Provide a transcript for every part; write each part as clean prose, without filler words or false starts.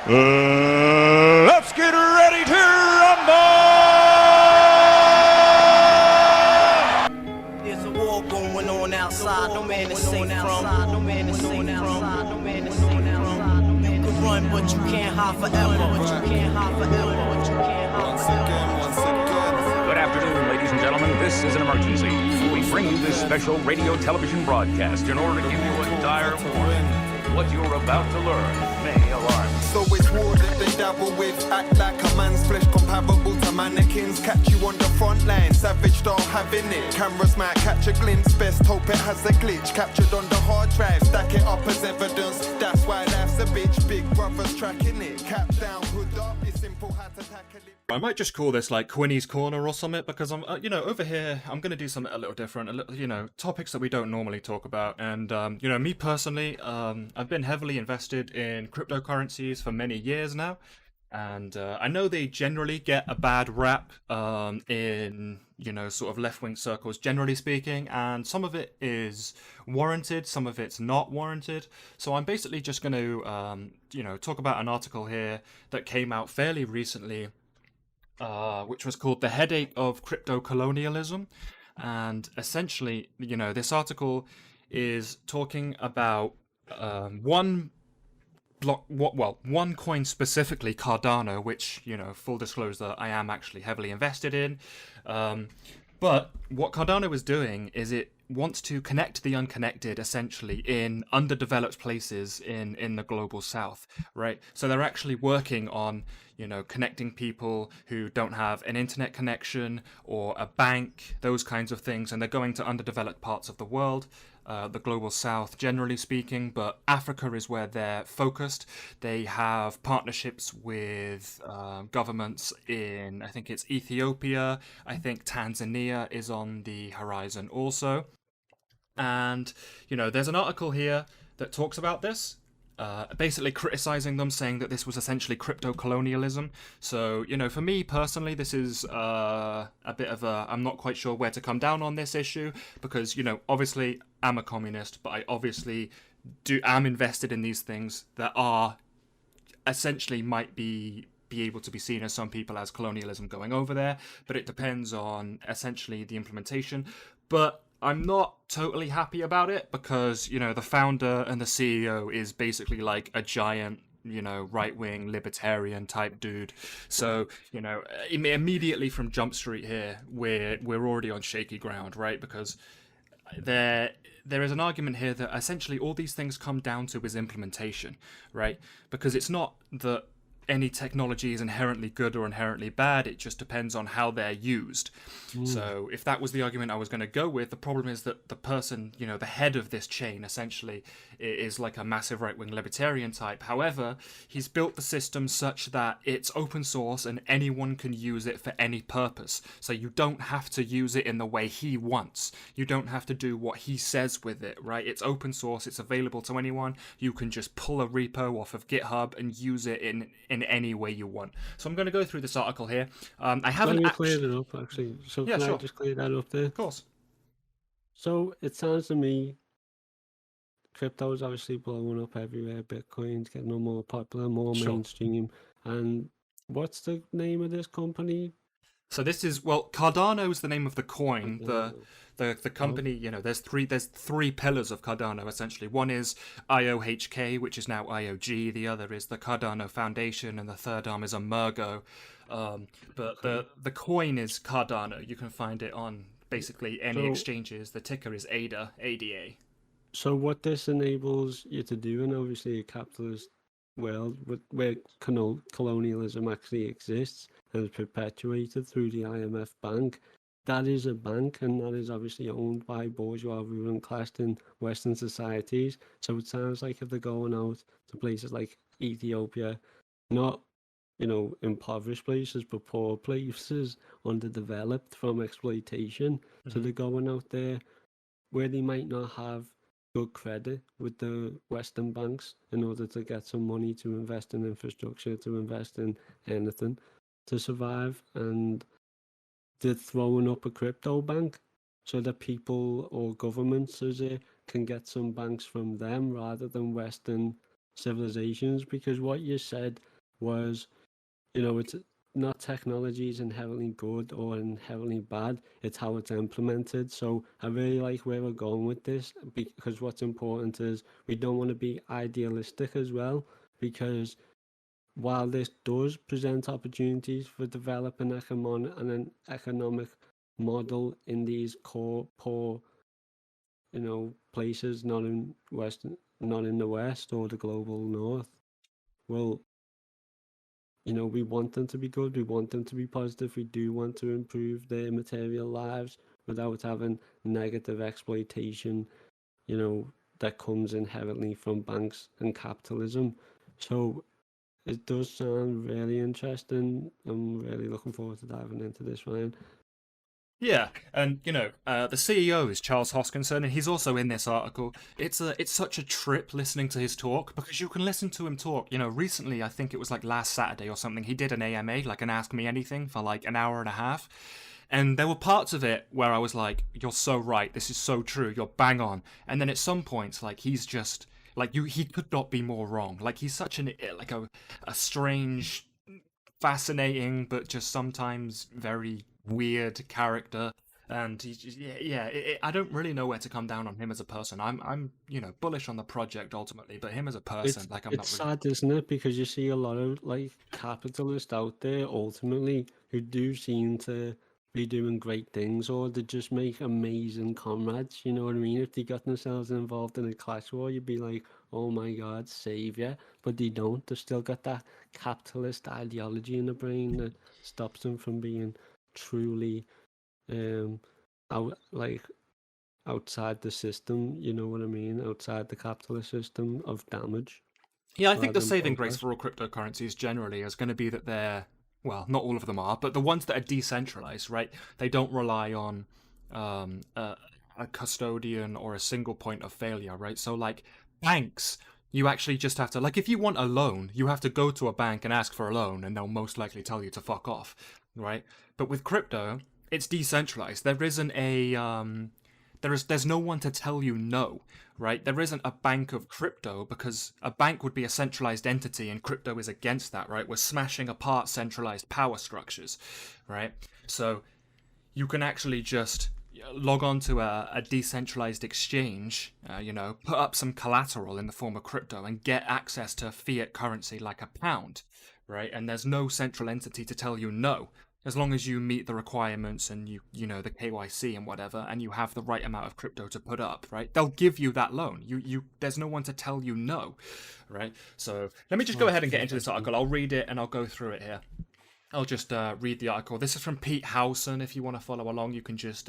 Let's get ready to rumble! There's a war going on outside. No man is safe from. No man is safe from. No man is safe from. You can run, but you can't hide forever. But you can't hide forever. But you can't hide forever. Good afternoon, ladies and gentlemen. This is an emergency. We bring you this special radio television broadcast in order to give you a dire warning. What you're about to learn may alarm. So it's war that they dabble with. Act like a man's flesh comparable to mannequins. Catch you on the front line, savage style having it. Cameras might catch a glimpse, best hope it has a glitch. Captured on the hard drive, stack it up as evidence. That's why life's a bitch, big brother's tracking it. Cap down, hood up, it's simple how to tackle it. I might just call this like Quinny's Corner or something, because I'm, over here, I'm going to do something a little different, topics that we don't normally talk about. And, me personally, I've been heavily invested in cryptocurrencies for many years now. And I know they generally get a bad rap in, sort of left-wing circles, generally speaking. And some of it is warranted, some of it's not warranted. So I'm basically just going to, talk about an article here that came out fairly recently, which was called The Headache of Crypto-Colonialism. And essentially, this article is talking about one coin specifically, Cardano, which, full disclosure, I am actually heavily invested in. But what Cardano is doing is it wants to connect the unconnected, essentially, in underdeveloped places in the global south, right? So they're actually working on, connecting people who don't have an internet connection or a bank, those kinds of things, and they're going to underdeveloped parts of the world, the global south, generally speaking, but Africa is where they're focused. They have partnerships with governments in, I think it's Ethiopia, I think Tanzania is on the horizon also. And, there's an article here that talks about this, basically criticizing them, saying that this was essentially crypto-colonialism. So, for me personally, this is a bit of a, I'm not quite sure where to come down on this issue, because, obviously I'm a communist, but I obviously am invested in these things that are essentially might be able to be seen as some people as colonialism going over there, but it depends on essentially the implementation. But I'm not totally happy about it because, the founder and the CEO is basically like a giant, right-wing libertarian type dude. So, immediately from Jump Street here, we're already on shaky ground, right? Because there is an argument here that essentially all these things come down to is implementation, right? Because it's not that any technology is inherently good or inherently bad, it just depends on how they're used. So if that was the argument I was going to go with, the problem is that the person, the head of this chain essentially is like a massive right-wing libertarian type. However, he's built the system such that it's open source and anyone can use it for any purpose. So you don't have to use it in the way he wants. You don't have to do what he says with it, right? It's open source, it's available to anyone. You can just pull a repo off of GitHub and use it in any way you want. So I'm going to go through this article here. I haven't Let me clear it up, actually. So Yeah, can sure. I just clear that up there? Of course. So it sounds to me, crypto is obviously blowing up everywhere. Bitcoin's getting more popular, more Sure. mainstream. And what's the name of this company? So this is, Cardano is the name of the coin. The company, there's three pillars of Cardano essentially. One is IOHK, which is now IOG. The other is the Cardano Foundation, and the third arm is Emergo. But the coin is Cardano. You can find it on basically any exchanges. The ticker is ADA, ADA. So what this enables you to do, and obviously a capitalist world where colonialism actually exists and is perpetuated through the IMF bank, that is a bank, and that is obviously owned by bourgeois ruling class in Western societies. So it sounds like if they're going out to places like Ethiopia, not impoverished places, but poor places, underdeveloped from exploitation. So they're going out there where they might not have good credit with the Western banks in order to get some money to invest in infrastructure, to invest in anything to survive. And they're throwing up a crypto bank so that people or governments can get some banks from them rather than Western civilizations. Because what you said was, it's not technology is inherently good or inherently bad, it's how it's implemented. So I really like where we're going with this, because what's important is we don't want to be idealistic as well, because while this does present opportunities for developing an economic model in these core poor, places not in the West or the global North, well, we want them to be good, we want them to be positive, we do want to improve their material lives without having negative exploitation, that comes inherently from banks and capitalism. So it does sound really interesting. I'm really looking forward to diving into this, Ryan. Yeah, and the CEO is Charles Hoskinson, and he's also in this article. It's such a trip listening to his talk, because you can listen to him talk. Recently, I think it was like last Saturday or something, he did an AMA, like an Ask Me Anything, for like an hour and a half. And there were parts of it where I was like, "You're so right. This is so true. You're bang on." And then at some points, like he's just like he could not be more wrong. Like he's such a strange, fascinating, but just sometimes very weird character. And he's just, I don't really know where to come down on him as a person. I'm bullish on the project ultimately, but him as a person, I'm not really. Sad, isn't it? Because you see a lot of like capitalists out there ultimately who do seem to be doing great things, or they just make amazing comrades. You know what I mean? If they got themselves involved in a class war, you'd be like, "Oh my God, savior!" But they don't. They've still got that capitalist ideology in the brain that stops them from being truly outside the system. You know what I mean? Outside the capitalist system of damage. Yeah, I think the rather than saving grace progress. for all cryptocurrencies generally is going to be that they're, well, not all of them are, but the ones that are decentralized, right? They don't rely on a custodian or a single point of failure, right? So, like, banks, you actually just have to, like, if you want a loan, you have to go to a bank and ask for a loan, and they'll most likely tell you to fuck off, right? But with crypto, it's decentralized. There isn't there's no one to tell you no, right? There isn't a bank of crypto, because a bank would be a centralized entity, and crypto is against that, right? We're smashing apart centralized power structures, right? So you can actually just log on to a decentralized exchange, put up some collateral in the form of crypto and get access to fiat currency like a pound, right? And there's no central entity to tell you no. As long as you meet the requirements and you know the KYC and whatever, and you have the right amount of crypto to put up, right? They'll give you that loan. There's no one to tell you no, right? So let me just go ahead and get into this article. I'll read it and I'll go through it here. I'll just read the article. This is from Pete Howson. If you want to follow along, you can just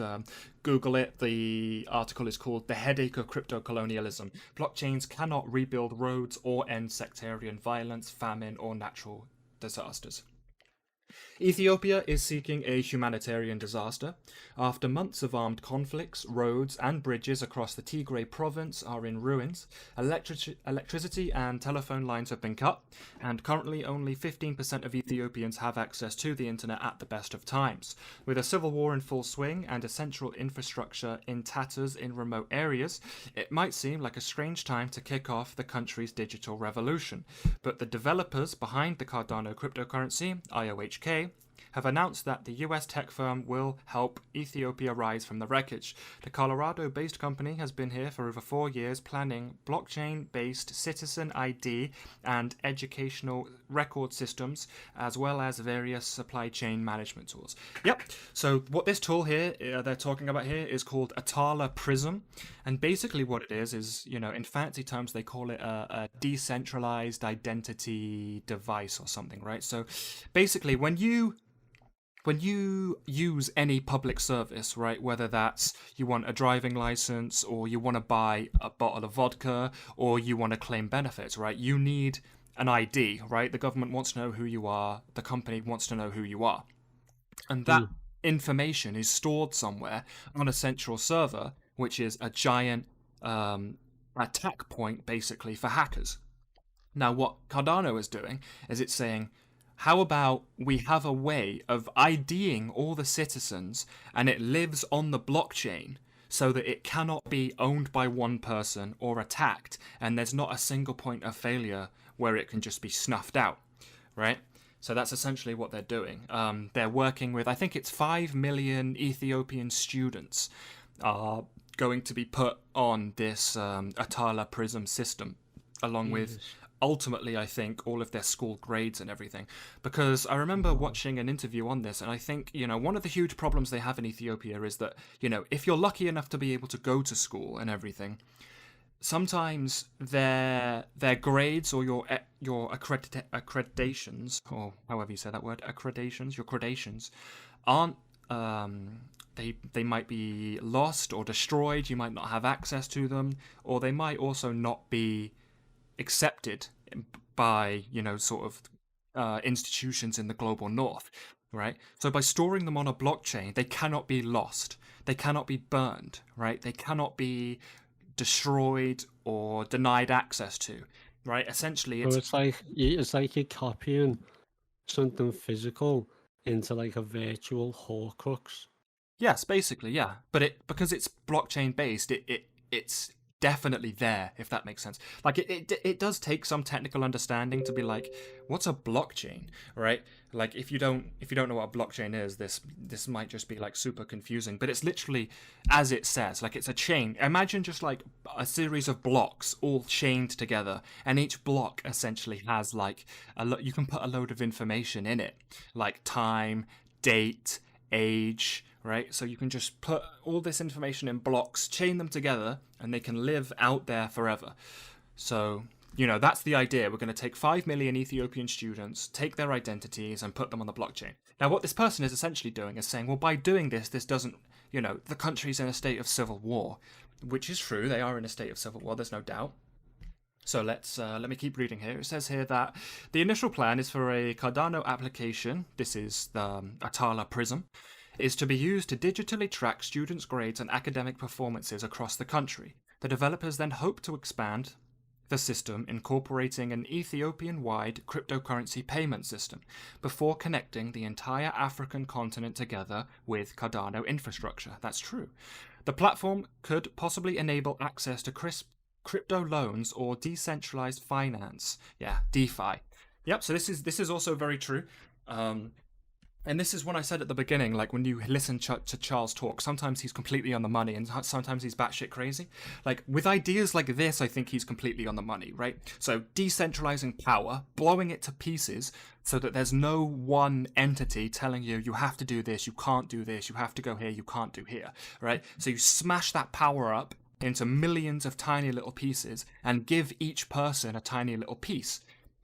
Google it. The article is called "The Headache of Crypto-Colonialism. Blockchains Cannot Rebuild Roads or End Sectarian Violence, Famine, or Natural Disasters." Ethiopia is seeking a humanitarian disaster. After months of armed conflicts, roads and bridges across the Tigray province are in ruins. Electricity and telephone lines have been cut, and currently only 15% of Ethiopians have access to the internet at the best of times. With a civil war in full swing and essential infrastructure in tatters in remote areas, it might seem like a strange time to kick off the country's digital revolution. But the developers behind the Cardano cryptocurrency, IOHK, have announced that the US tech firm will help Ethiopia rise from the wreckage. The Colorado-based company has been here for over 4 years, planning blockchain-based citizen ID and educational record systems, as well as various supply chain management tools. Yep, so what this tool here they're talking about here is called Atala Prism, and basically what it is, in fancy terms, they call it a decentralized identity device or something, right? So basically, when you use any public service, right, whether that's you want a driving license or you want to buy a bottle of vodka or you want to claim benefits, right, you need an ID, right? The government wants to know who you are. The company wants to know who you are. And that information is stored somewhere on a central server, which is a giant attack point, basically, for hackers. Now, what Cardano is doing is it's saying, how about we have a way of IDing all the citizens and it lives on the blockchain so that it cannot be owned by one person or attacked, and there's not a single point of failure where it can just be snuffed out, right? So that's essentially what they're doing. They're working with, I think it's 5 million Ethiopian students are going to be put on this Atala Prism system, along with ultimately, I think, all of their school grades and everything. Because I remember watching an interview on this, and I think, one of the huge problems they have in Ethiopia is that, if you're lucky enough to be able to go to school and everything, sometimes their grades or your accreditations, or however you say that word, your gradations, aren't they might be lost or destroyed. You might not have access to them, or they might also not be accepted by institutions in the global north, right? So by storing them on a blockchain, they cannot be lost, they cannot be burned, right? They cannot be destroyed or denied access to, right? Essentially, it's like you're copying something physical into like a virtual Horcrux. Yes, basically, yeah. But because it's blockchain based, it's definitely there, if that makes sense. Like it does take some technical understanding to be like, what's a blockchain, right? Like if you don't know what a blockchain is, this might just be like super confusing. But it's literally as it says, like it's a chain. Imagine just like a series of blocks all chained together, and each block essentially has like you can put a load of information in it, like time, date, age, right? So you can just put all this information in blocks, chain them together, and they can live out there forever. So, that's the idea. We're going to take 5 million Ethiopian students, take their identities, and put them on the blockchain. Now, what this person is essentially doing is saying, well, by doing this doesn't, the country's in a state of civil war, which is true. They are in a state of civil war, there's no doubt. So let me keep reading here. It says here that the initial plan is for a Cardano application. This is the Atala Prism, is to be used to digitally track students' grades and academic performances across the country. The developers then hope to expand the system, incorporating an Ethiopian-wide cryptocurrency payment system before connecting the entire African continent together with Cardano infrastructure. That's true. The platform could possibly enable access to crypto loans or decentralized finance. Yeah, DeFi. Yep, so this is also very true. And this is what I said at the beginning, like when you listen to Charles talk, sometimes he's completely on the money and sometimes he's batshit crazy. Like with ideas like this, I think he's completely on the money, right? So decentralizing power, blowing it to pieces so that there's no one entity telling you have to do this, you can't do this, you have to go here, you can't do here, right? So you smash that power up into millions of tiny little pieces and give each person a tiny little piece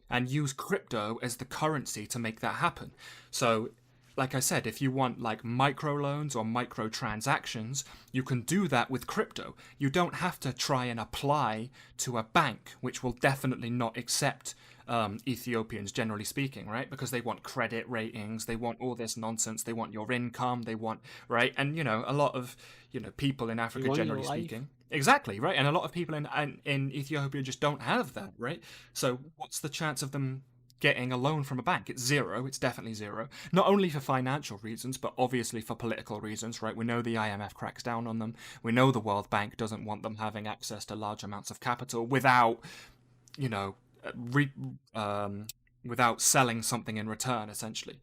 and use crypto as the currency to make that happen. So like I said, if you want like microloans or microtransactions, you can do that with crypto. You don't have to try and apply to a bank, which will definitely not accept Ethiopians, generally speaking, right? Because they want credit ratings, they want all this nonsense, they want your income, they want, right? And, a lot of, people in Africa, generally speaking. Exactly, right? And a lot of people in Ethiopia just don't have that, right? So what's the chance of them getting a loan from a bank? It's zero. It's definitely zero. Not only for financial reasons, but obviously for political reasons, right? We know the IMF cracks down on them. We know the World Bank doesn't want them having access to large amounts of capital without, without selling something in return, essentially.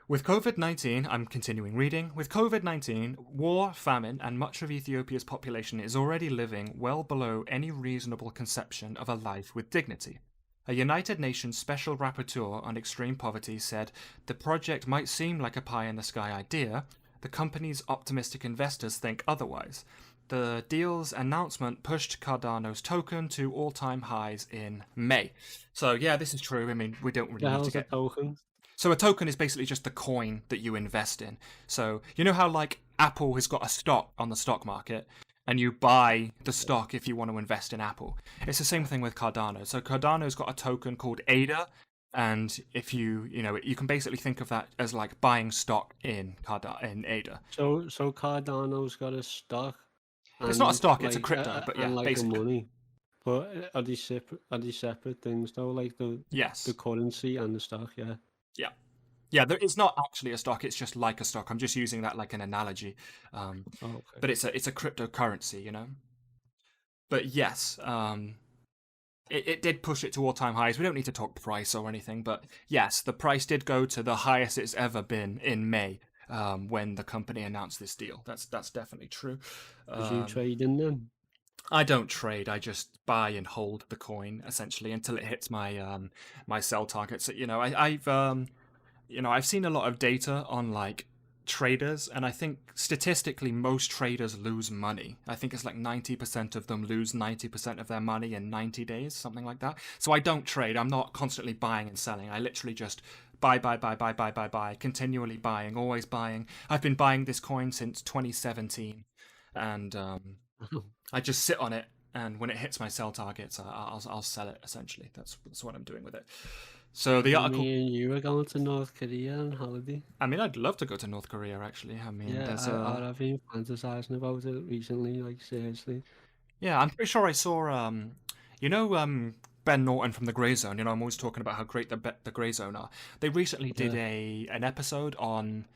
With COVID-19, I'm continuing reading, with COVID-19, war, famine, and much of Ethiopia's population is already living well below any reasonable conception of a life with dignity. A United Nations Special Rapporteur on Extreme Poverty said the project might seem like a pie-in-the-sky idea. The company's optimistic investors think otherwise. The deal's announcement pushed Cardano's token to all-time highs in May. So yeah, this is true. I mean, we don't really need to get... token? So a token is basically just the coin that you invest in. So you know how like Apple has got a stock on the stock market? And you buy the stock if you want to invest in Apple. It's the same thing with Cardano. So Cardano's got a token called ADA, and if you can basically think of that as like buying stock in ADA. So Cardano's got a stock. It's not a stock; it's a crypto. But yeah, and like basically. A money. But are they separate things though? Like the currency and the stock, yeah. Yeah. Yeah, it's not actually a stock. It's just like a stock. I'm just using that like an analogy. Okay. But it's a cryptocurrency, But yes, it did push it to all-time highs. We don't need to talk price or anything, but yes, the price did go to the highest it's ever been in May when the company announced this deal. That's definitely true. Was you trading them? I don't trade. I just buy and hold the coin essentially until it hits my my sell targets. You know, I've seen a lot of data on like traders, and I think statistically most traders lose money. I think it's like 90% of them lose 90% of their money in 90 days, something like that. So I don't trade. I'm not constantly buying and selling. I literally just buy, continually buying, always buying. I've been buying this coin since 2017, and I just sit on it, and when it hits my sell targets, I'll sell it. Essentially, that's what I'm doing with it. So the article. Me and you are going to North Korea on holiday. I mean, I'd love to go to North Korea. Actually, I mean, Yeah, there's I've been fantasizing about it recently. Like seriously. Yeah, I'm pretty sure I saw you know, Ben Norton from the Grey Zone. You know, I'm always talking about how great the Grey Zone are. They recently did an episode on.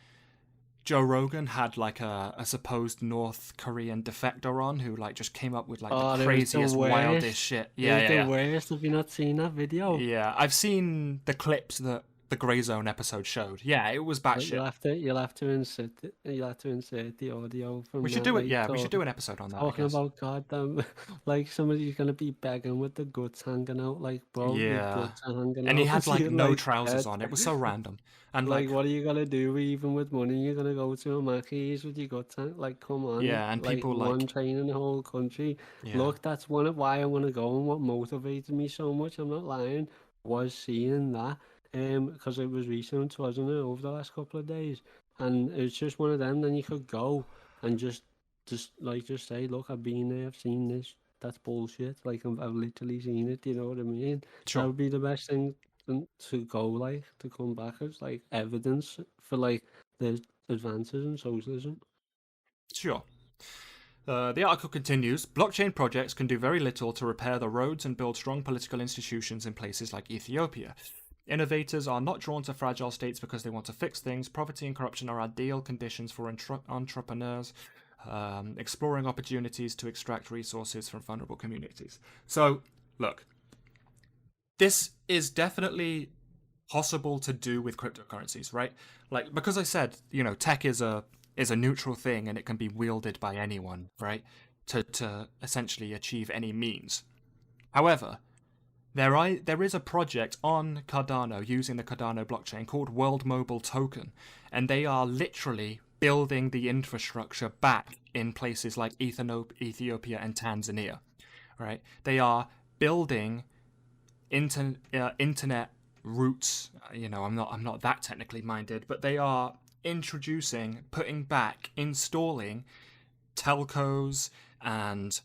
Joe Rogan had like a supposed North Korean defector on who like just came up with like the craziest, wildest shit. Yeah, the worst. Have you not seen that video? Yeah, I've seen the clips that the Grey Zone episode showed. Yeah, it was batshit. You'll have to insert the audio from. We should do it. Yeah, we should do an episode on that. Talking about goddamn, like somebody's gonna be begging with the guts hanging out, like bro. Yeah, guts are hanging and he out. had like no trousers on. It was so random. And like, what are you gonna do even with money? You're gonna go to a Mackey's with your guts hanging? Like, come on. Yeah, and like, people one like train in the whole country. Yeah. Look, that's one of why I want to go, and what motivated me so much. I'm not lying. Was seeing that. Because it was recent, wasn't it, over the last couple of days, and it's just one of them. Then you could go and just say, look, I've been there, I've seen this. That's bullshit. Like I've literally seen it. You know what I mean? Sure. That would be the best thing to go, like, to come back as like evidence for like the advances in socialism. Sure. The article continues, blockchain projects can do very little to repair the roads and build strong political institutions in places like Ethiopia. Innovators are not drawn to fragile states because they want to fix things. Poverty and corruption are ideal conditions for entrepreneurs, exploring opportunities to extract resources from vulnerable communities. So, look, this is definitely possible to do with cryptocurrencies, right? Like, because I said, you know, tech is a neutral thing and it can be wielded by anyone, right? To essentially achieve any means. However, there is a project on Cardano using the Cardano blockchain called World Mobile Token, and they are literally building the infrastructure back in places like Ethiopia and Tanzania, right? They are building internet routes. You know, I'm not that technically minded, but they are installing telcos and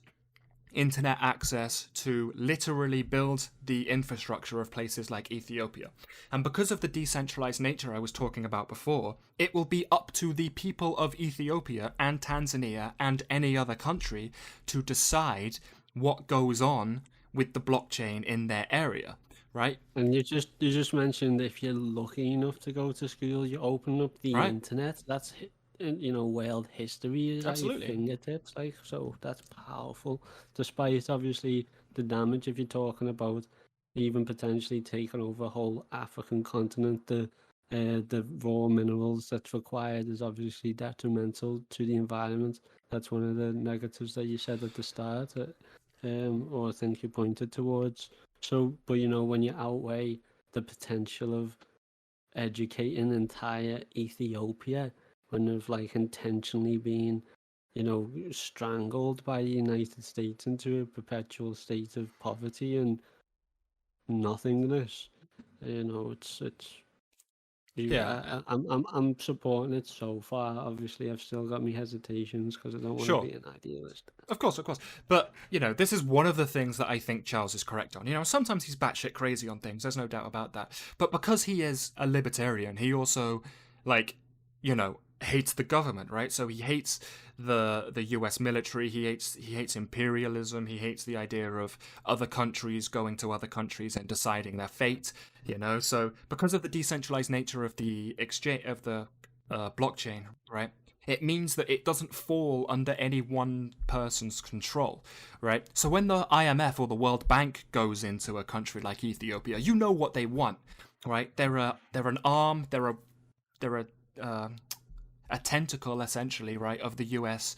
internet access to literally build the infrastructure of places like Ethiopia. And because of the decentralized nature I was talking about before, it will be up to the people of Ethiopia and Tanzania and any other country to decide what goes on with the blockchain in their area, right? And you just mentioned if you're lucky enough to go to school, you open up the internet. That's, you know, world history is at your fingertips, like, so that's powerful. Despite obviously the damage, if you're talking about even potentially taking over a whole African continent, the raw minerals that's required is obviously detrimental to the environment. That's one of the negatives that you said at the start, or I think you pointed towards. So, but you know, when you outweigh the potential of educating entire Ethiopia, when they've like intentionally been, you know, strangled by the United States into a perpetual state of poverty and nothingness, you know, I'm supporting it so far. Obviously, I've still got my hesitations because I don't want to be an idealist. Of course. But, you know, this is one of the things that I think Charles is correct on. You know, sometimes he's batshit crazy on things. There's no doubt about that. But because he is a libertarian, he also, like, you know, hates the government, right? So he hates the US military, he hates imperialism, he hates the idea of other countries going to other countries and deciding their fate, you know. So because of the decentralized nature of the exchange of the blockchain, right? It means that it doesn't fall under any one person's control, right? So when the IMF or the World Bank goes into a country like Ethiopia, you know what they want, right? They're an arm, they're a tentacle, essentially, right, of the US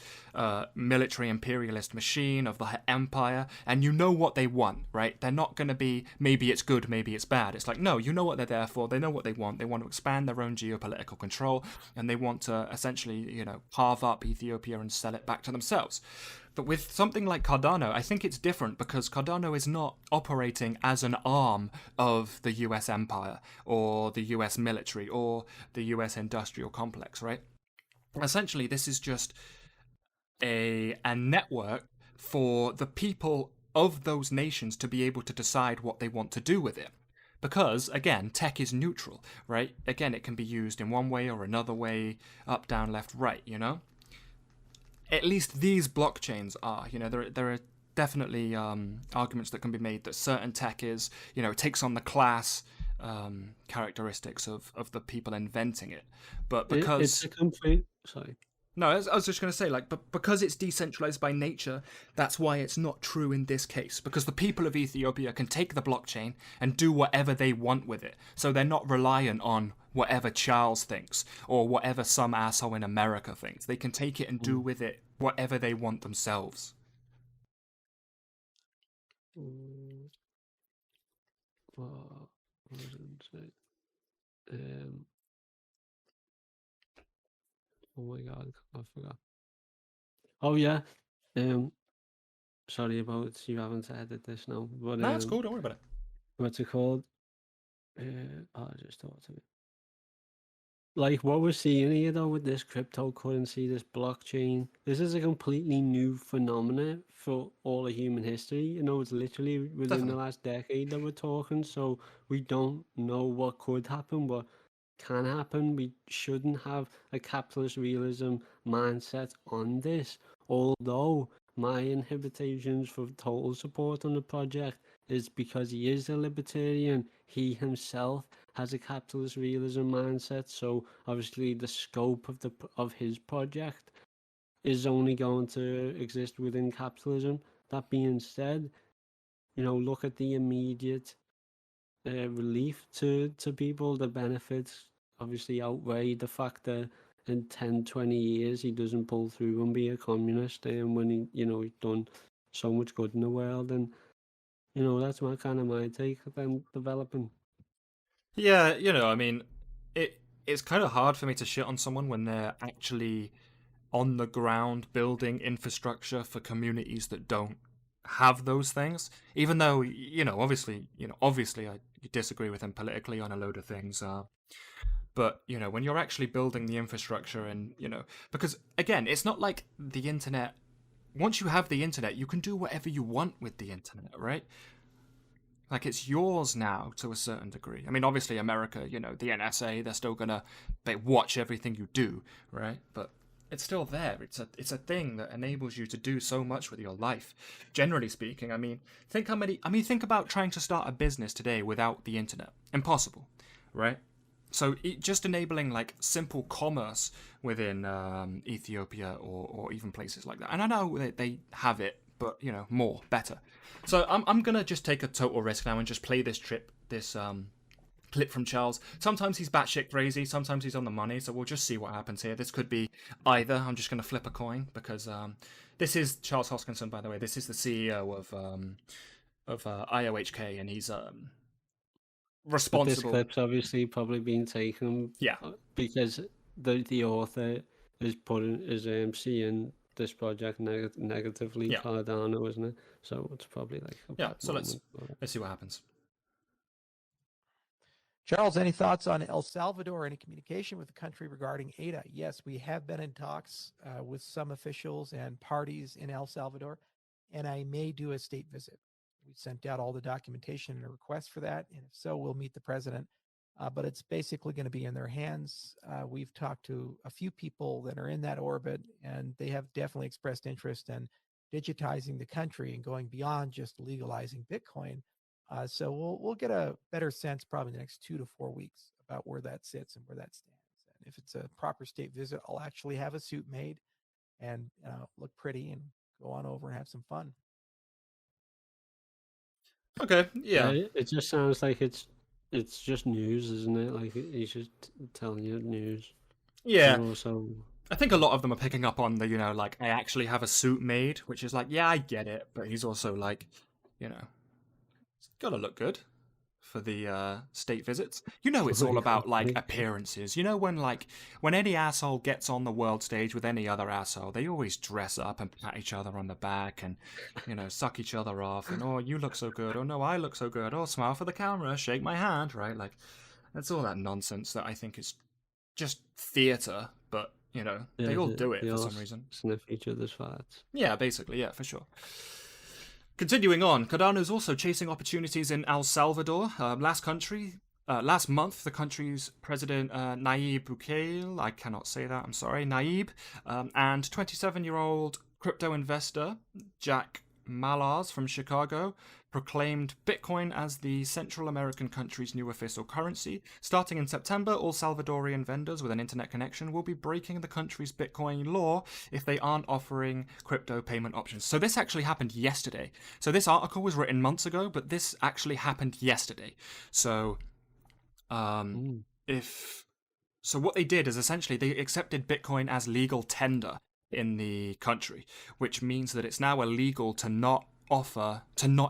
military imperialist machine, of the empire, and you know what they want, right? They're not going to be, maybe it's good, maybe it's bad. It's like, no, you know what they're there for. They know what they want. They want to expand their own geopolitical control, and they want to essentially, carve up Ethiopia and sell it back to themselves. But with something like Cardano, I think it's different because Cardano is not operating as an arm of the US empire or the US military or the US industrial complex, right? Essentially, this is just a network for the people of those nations to be able to decide what they want to do with it. Because, again, tech is neutral, right? Again, it can be used in one way or another way, up, down, left, right, At least these blockchains are, there are definitely arguments that can be made that certain tech is, it takes on the class characteristics of the people inventing it. But because... It's a complete... Sorry. No, I was just going to say, but because it's decentralized by nature, that's why it's not true in this case. Because the people of Ethiopia can take the blockchain and do whatever they want with it. So they're not reliant on whatever Charles thinks or whatever some asshole in America thinks. They can take it and do with it whatever they want themselves. What was I going to say? Oh my god, I forgot. Oh yeah. Sorry about you haven't edited this now. But No, it's cool, don't worry about it. What's it called? I just thought of it. Like what we're seeing here though with this cryptocurrency, this blockchain, this is a completely new phenomenon for all of human history. It's literally within Definitely. the last decade that we're talking, so we don't know what could happen, what can happen. We shouldn't have a capitalist realism mindset on this, although my inhibitations for total support on the project is because he is a libertarian. He himself has a capitalist realism mindset, so obviously the scope of his project is only going to exist within capitalism. That being said, look at the immediate relief to people. The benefits obviously outweigh the fact that in 10, 20 years he doesn't pull through and be a communist, and when he's done so much good in the world. And that's my take of them developing. Yeah, I mean, it's kind of hard for me to shit on someone when they're actually on the ground building infrastructure for communities that don't have those things. Even though, obviously I disagree with him politically on a load of things. But, when you're actually building the infrastructure and, because again, it's not like the internet. Once you have the internet, you can do whatever you want with the internet, right? Like, it's yours now to a certain degree. I mean, obviously, America, the NSA, they're still gonna watch everything you do, right? But it's still there. It's a thing that enables you to do so much with your life. Generally speaking, think about trying to start a business today without the internet. Impossible, right? So just enabling simple commerce within Ethiopia or even places like that. And I know they have it, but more, better. So I'm gonna just take a total risk now and just play this clip from Charles. Sometimes he's batshit crazy, sometimes he's on the money, so we'll just see what happens here. This could be either. I'm just gonna flip a coin because this is Charles Hoskinson, by the way. This is the CEO of IOHK, and he's responsible. But this clip's obviously probably been taken, because the author is seeing this project negatively, Cardano, isn't it? So it's probably so let's see what happens. Charles, any thoughts on El Salvador? Any communication with the country regarding ADA? Yes, we have been in talks with some officials and parties in El Salvador, and I may do a state visit. We sent out all the documentation and a request for that, and if so, we'll meet the president. But it's basically going to be in their hands. We've talked to a few people that are in that orbit, and they have definitely expressed interest in digitizing the country and going beyond just legalizing Bitcoin. So we'll get a better sense probably in the next 2 to 4 weeks about where that sits and where that stands. If it's a proper state visit, I'll actually have a suit made and look pretty and go on over and have some fun. Okay, yeah. It just sounds like it's just news, isn't it? Like he's just telling you news. Yeah. And also, I think a lot of them are picking up on the, like, I actually have a suit made, which is like, yeah, I get it, but he's also like, it's gotta look good for the state visits. It's all about like appearances. When any asshole gets on the world stage with any other asshole, they always dress up and pat each other on the back and suck each other off and, oh, you look so good, oh no, I look so good, oh, smile for the camera, shake my hand, right? Like, that's all that nonsense that I think is just theater, but they all do it for some reason. Sniff each other's farts. Yeah, basically, yeah, for sure. Continuing on, Cardano's also chasing opportunities in El Salvador. Last month, the country's president, Nayib Bukele, I cannot say that, I'm sorry, Nayib, and 27-year-old crypto investor Jack Malars from Chicago proclaimed Bitcoin as the Central American country's new official currency. Starting in September, all Salvadorian vendors with an internet connection will be breaking the country's Bitcoin law if they aren't offering crypto payment options. So this actually happened yesterday. So this article was written months ago, but this actually happened yesterday. So so what they did is essentially they accepted Bitcoin as legal tender in the country, which means that it's now illegal to not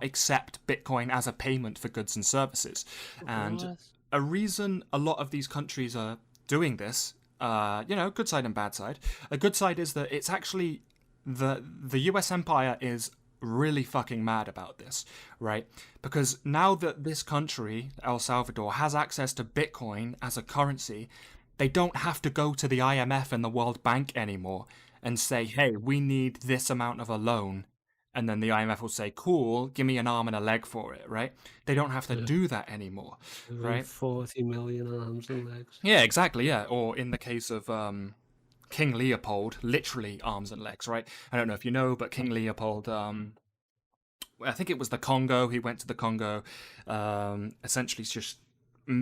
accept Bitcoin as a payment for goods and services. And a reason a lot of these countries are doing this, good side and bad side. A good side is that it's actually the US empire is really fucking mad about this, right? Because now that this country, El Salvador, has access to Bitcoin as a currency, they don't have to go to the IMF and the World Bank anymore and say, hey, we need this amount of a loan. And then the IMF will say, cool, give me an arm and a leg for it, right? They don't have to do that anymore, right? 40 million arms and legs. Yeah, exactly, yeah. Or in the case of King Leopold, literally arms and legs, right? I don't know if you know, but King Leopold, I think it was the Congo. He went to the Congo, essentially just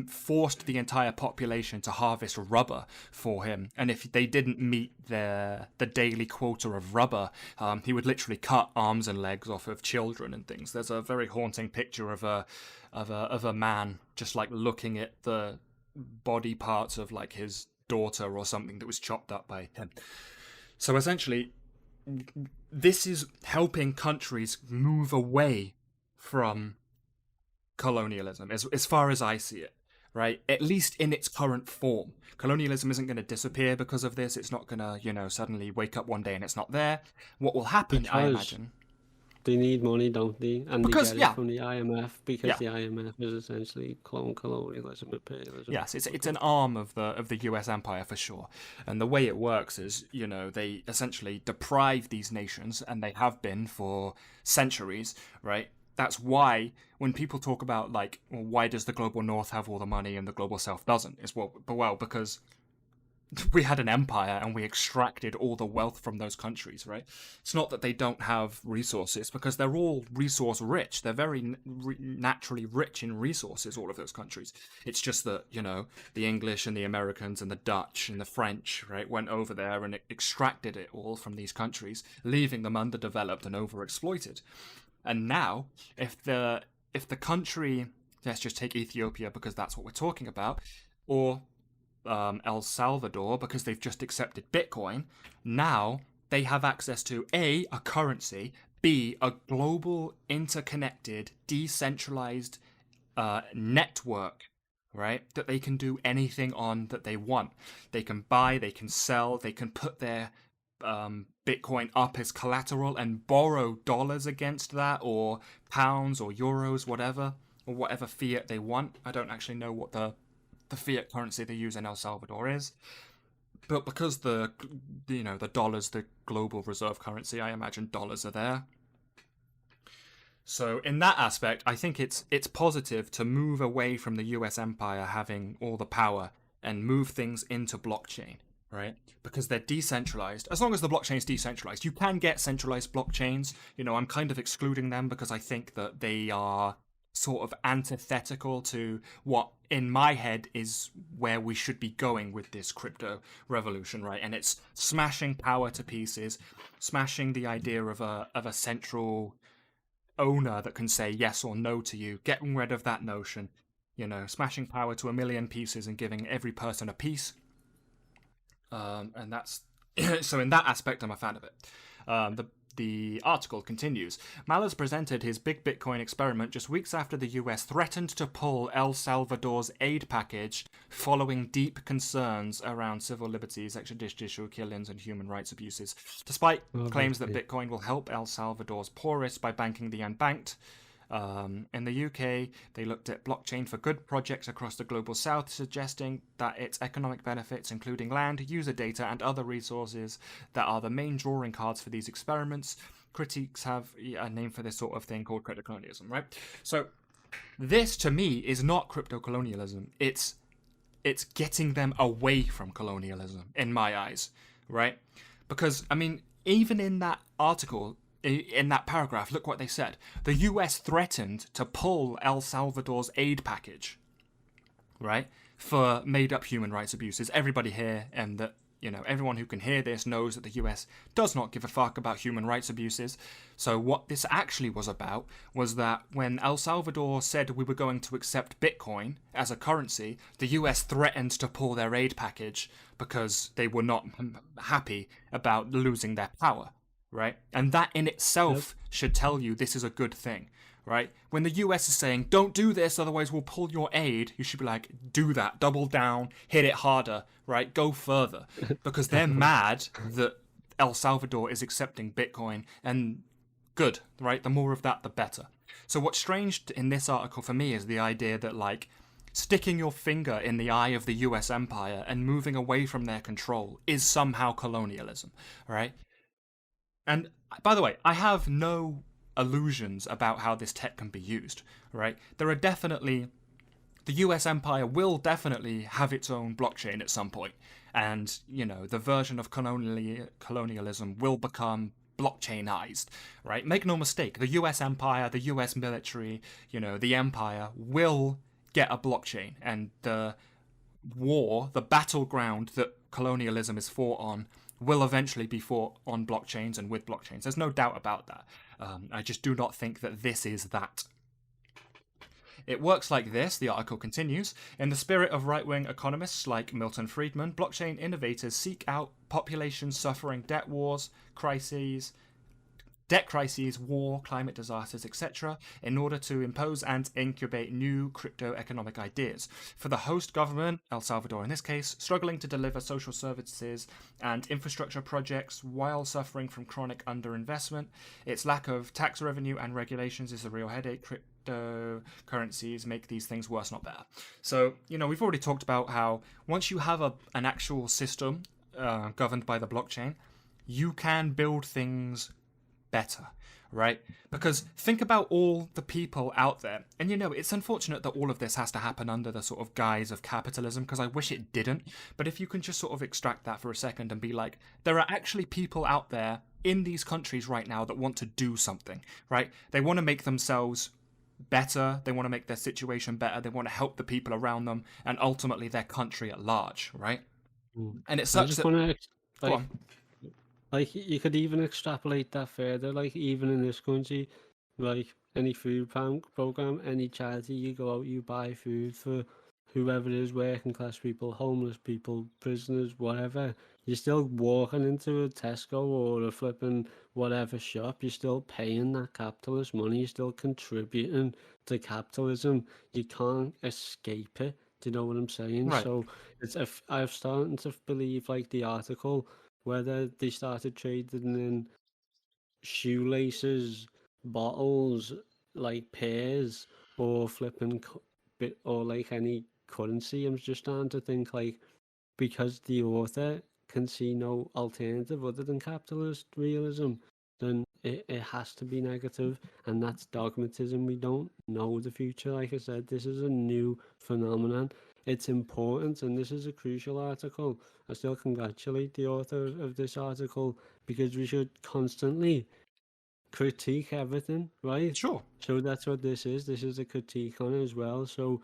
forced the entire population to harvest rubber for him, and if they didn't meet the daily quota of rubber, he would literally cut arms and legs off of children and things. There's a very haunting picture of a man just like looking at the body parts of like his daughter or something that was chopped up by him. So essentially, this is helping countries move away from colonialism, as far as I see it, right? At least in its current form. Colonialism isn't going to disappear because of this. It's not going to, suddenly wake up one day and it's not there. What will happen, I imagine... They need money, don't they? And because, they get it from the IMF, because the IMF is essentially colonialism, imperialism. Yes, it's an arm of the US empire for sure. And the way it works is, they essentially deprive these nations, and they have been for centuries, right? That's why when people talk about, like, well, why does the global north have all the money and the global south doesn't? It's because we had an empire and we extracted all the wealth from those countries, right? It's not that they don't have resources, because they're all resource rich. They're very naturally rich in resources, all of those countries. It's just that, the English and the Americans and the Dutch and the French, right, went over there and extracted it all from these countries, leaving them underdeveloped and overexploited. And now, if the country, let's just take Ethiopia because that's what we're talking about, or El Salvador, because they've just accepted Bitcoin, now they have access to A, a currency, B, a global, interconnected, decentralized network, right, that they can do anything on that they want. They can buy, they can sell, they can put their Bitcoin up as collateral and borrow dollars against that, or pounds or euros, whatever, or whatever fiat they want. I don't actually know what the fiat currency they use in El Salvador is, but because the dollar's the global reserve currency, I imagine dollars are there. So in that aspect, I think it's positive to move away from the US empire having all the power and move things into blockchain, right? Because they're decentralized. As long as the blockchain is decentralized, you can get centralized blockchains. I'm kind of excluding them because I think that they are sort of antithetical to what in my head is where we should be going with this crypto revolution, right? And it's smashing power to pieces, smashing the idea of a central owner that can say yes or no to you, getting rid of that notion, smashing power to a million pieces and giving every person a piece. And that's so in that aspect, I'm a fan of it. The article continues. Mallers presented his big Bitcoin experiment just weeks after the US threatened to pull El Salvador's aid package following deep concerns around civil liberties, extrajudicial killings, and human rights abuses. Despite claims that Bitcoin will help El Salvador's poorest by banking the unbanked, in the UK, they looked at blockchain for good projects across the global south, suggesting that its economic benefits, including land, user data, and other resources that are the main drawing cards for these experiments. Critics have a name for this sort of thing called crypto-colonialism, right? So this, to me, is not crypto-colonialism. It's getting them away from colonialism, in my eyes, right? Because, I mean, even in that article, in that paragraph, look what they said. The US threatened to pull El Salvador's aid package, right, for made-up human rights abuses. Everybody here, and that, everyone who can hear this knows that the US does not give a fuck about human rights abuses. So what this actually was about was that when El Salvador said we were going to accept Bitcoin as a currency, the US threatened to pull their aid package because they were not happy about losing their power. Right? And that in itself should tell you this is a good thing, right? When the US is saying, don't do this, otherwise we'll pull your aid, you should be like, do that, double down, hit it harder, right? Go further. Because they're mad that El Salvador is accepting Bitcoin, and good, right? The more of that, the better. So what's strange in this article for me is the idea that, like, sticking your finger in the eye of the US empire and moving away from their control is somehow colonialism, right? And by the way, I have no illusions about how this tech can be used, right? There are definitely, the US empire will definitely have its own blockchain at some point. And, the version of colonialism will become blockchainized, right? Make no mistake, the US empire, the US military, the empire will get a blockchain. And the war, the battleground that colonialism is fought on, will eventually be fought on blockchains and with blockchains. There's no doubt about that. I just do not think that this is that. It works like this, the article continues. In the spirit of right-wing economists like Milton Friedman, blockchain innovators seek out populations suffering debt crises, war, climate disasters, etc., in order to impose and incubate new crypto-economic ideas. For the host government, El Salvador in this case, struggling to deliver social services and infrastructure projects while suffering from chronic underinvestment, its lack of tax revenue and regulations is a real headache. Cryptocurrencies make these things worse, not better. So, we've already talked about how once you have an actual system governed by the blockchain, you can build things better, right? Because think about all the people out there, and it's unfortunate that all of this has to happen under the sort of guise of capitalism, because I wish it didn't, but if you can just sort of extract that for a second and be like, there are actually people out there in these countries right now that want to do something, right? They want to make themselves better, they want to make their situation better, they want to help the people around them, and ultimately their country at large, right? And it's such that... Go on. Like, you could even extrapolate that further, like, even in this country, like, any food program, any charity, you go out, you buy food for whoever it is, working class people, homeless people, prisoners, whatever. You're still walking into a Tesco or a flipping whatever shop, you're still paying that capitalist money, you're still contributing to capitalism. You can't escape it. Do you know what I'm saying? Right. So I'm starting to believe, like, the article, whether they started trading in shoelaces, bottles, like pears, or flipping or like any currency. I'm just starting to think, like, because the author can see no alternative other than capitalist realism, then it has to be negative, and that's dogmatism. We don't know the future. Like I said, this is a new phenomenon. It's important, and this is a crucial article. I still congratulate the author of this article, because we should constantly critique everything, right? Sure. So that's what this is. This is a critique on it as well. So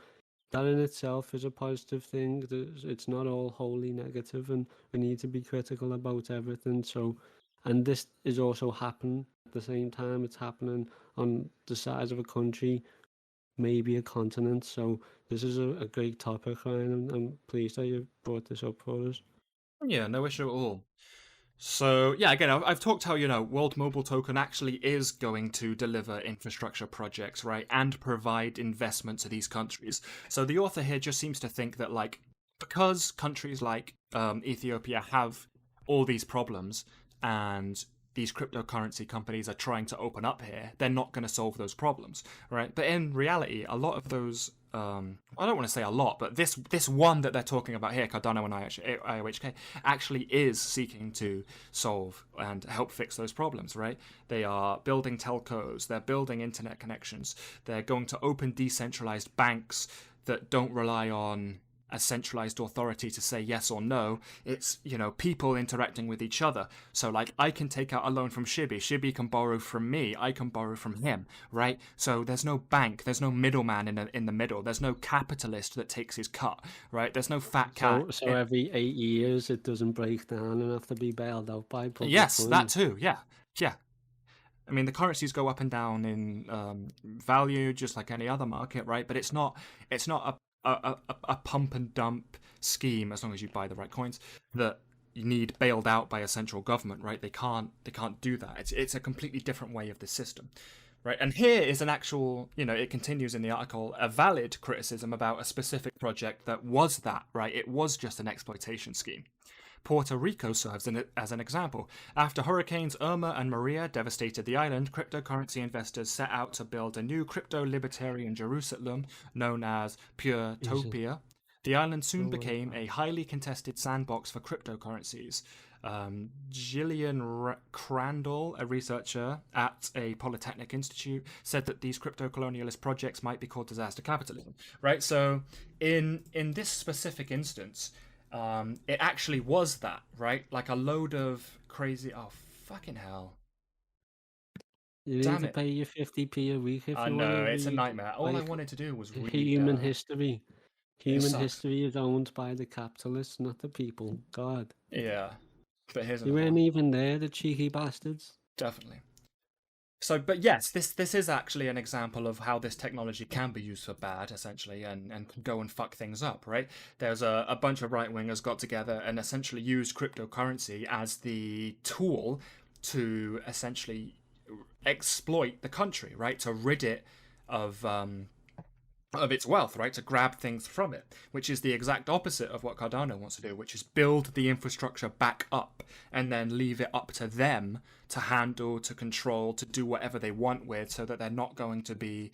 that in itself is a positive thing. It's not all wholly negative, and we need to be critical about everything. So, and this is also happening at the same time. It's happening on the size of a country, maybe a continent. So this is a great topic, Ryan. I'm pleased that you brought this up for us. Yeah, no issue at all. So yeah, again, I've talked how World Mobile Token actually is going to deliver infrastructure projects, right, and provide investment to these countries. So the author here just seems to think that because countries like Ethiopia have all these problems and these cryptocurrency companies are trying to open up here, they're not going to solve those problems, right? But in reality, a lot of those I don't want to say a lot, but this one that they're talking about here, Cardano and IOHK, actually is seeking to solve and help fix those problems, right? They are building telcos, they're building internet connections, they're going to open decentralized banks that don't rely on a centralized authority to say yes or no. It's, people interacting with each other. So I can take out a loan from Shibi can borrow from me, I can borrow from him, right? So there's no bank, there's no middleman in the middle, there's no capitalist that takes his cut, right? There's no fat cat. So every 8 years it doesn't break down and have to be bailed out by public Yes, funds. that too, yeah. I mean, the currencies go up and down in value just like any other market, right? But it's not a pump and dump scheme, as long as you buy the right coins, that you need bailed out by a central government, right? They can't do that. It's a completely different way of the system, right? And here is an actual, it continues in the article, a valid criticism about a specific project that was that, right? It was just an exploitation scheme. Puerto Rico serves as an example. After hurricanes Irma and Maria devastated the island, cryptocurrency investors set out to build a new crypto-libertarian Jerusalem known as Puretopia. The island soon became a highly contested sandbox for cryptocurrencies. Gillian Crandall, a researcher at a Polytechnic Institute, said that these crypto-colonialist projects might be called disaster capitalism. Right? So in this specific instance, it actually was that, right? Like a load of crazy. Oh, fucking hell! You need to pay your 50p a week if I you want know to it's a read, nightmare. All I wanted to do was read human history. Human sucks. history is owned by the capitalists, not the people. God. Yeah, but here's You weren't even there, the cheeky bastards. Definitely. So, but yes, this is actually an example of how this technology can be used for bad, essentially, and go and fuck things up, right? There's a bunch of right-wingers got together and essentially used cryptocurrency as the tool to essentially exploit the country, right? To rid it of its wealth, right? To grab things from it, which is the exact opposite of what Cardano wants to do, which is build the infrastructure back up and then leave it up to them to handle, to control, to do whatever they want with, so that they're not going to be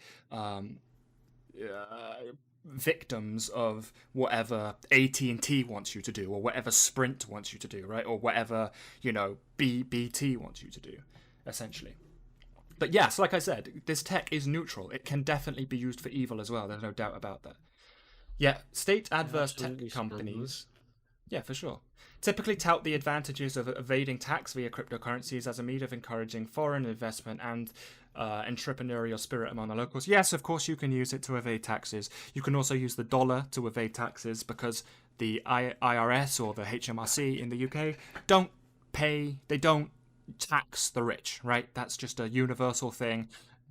victims of whatever AT&T wants you to do, or whatever Sprint wants you to do, right? Or whatever, BT wants you to do, essentially. But yes, like I said, this tech is neutral. It can definitely be used for evil as well. There's no doubt about that. Yeah, state adverse tech companies, yeah, for sure, typically tout the advantages of evading tax via cryptocurrencies as a means of encouraging foreign investment and entrepreneurial spirit among the locals. Yes, of course, you can use it to evade taxes. You can also use the dollar to evade taxes, because the IRS or the HMRC in the UK don't tax the rich, right? That's just a universal thing.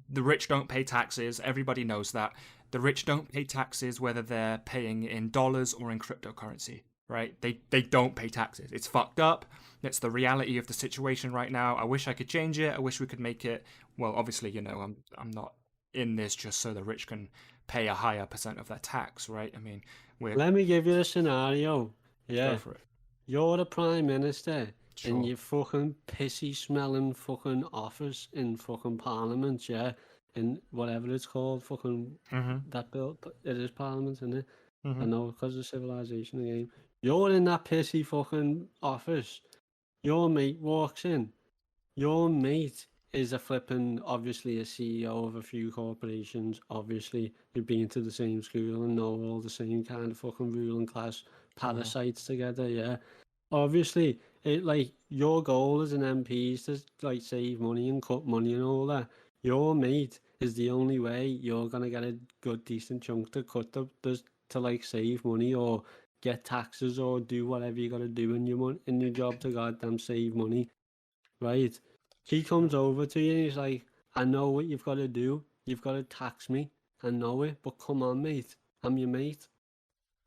The rich don't pay taxes. Everybody knows that. The rich don't pay taxes whether they're paying in dollars or in cryptocurrency, right? They don't pay taxes. It's fucked up. That's the reality of the situation right now. I wish I could change it. I wish we could make it, well, obviously, I'm not in this just so the rich can pay a higher % of their tax, right? I mean, let me give you a scenario. Yeah. Go for it. You're the Prime Minister. Sure. In your fucking pissy smelling fucking office in fucking Parliament, yeah, in whatever it's called, fucking that bill, it is Parliament, isn't it? I know, because of civilization again. You're in that pissy fucking office. Your mate walks in. Your mate is a flipping, obviously a CEO of a few corporations. Obviously, you've been to the same school and know all the same kind of fucking ruling class parasites together, yeah. obviously, it like your goal as an MP is to like save money and cut money and all that. Your mate is the only way you're gonna get a good decent chunk to cut to like save money or get taxes or do whatever you gotta do in your job to goddamn save money, right? He comes over to you and he's like, I know what you've got to do. You've got to tax me. I know it, but come on, mate. I'm your mate.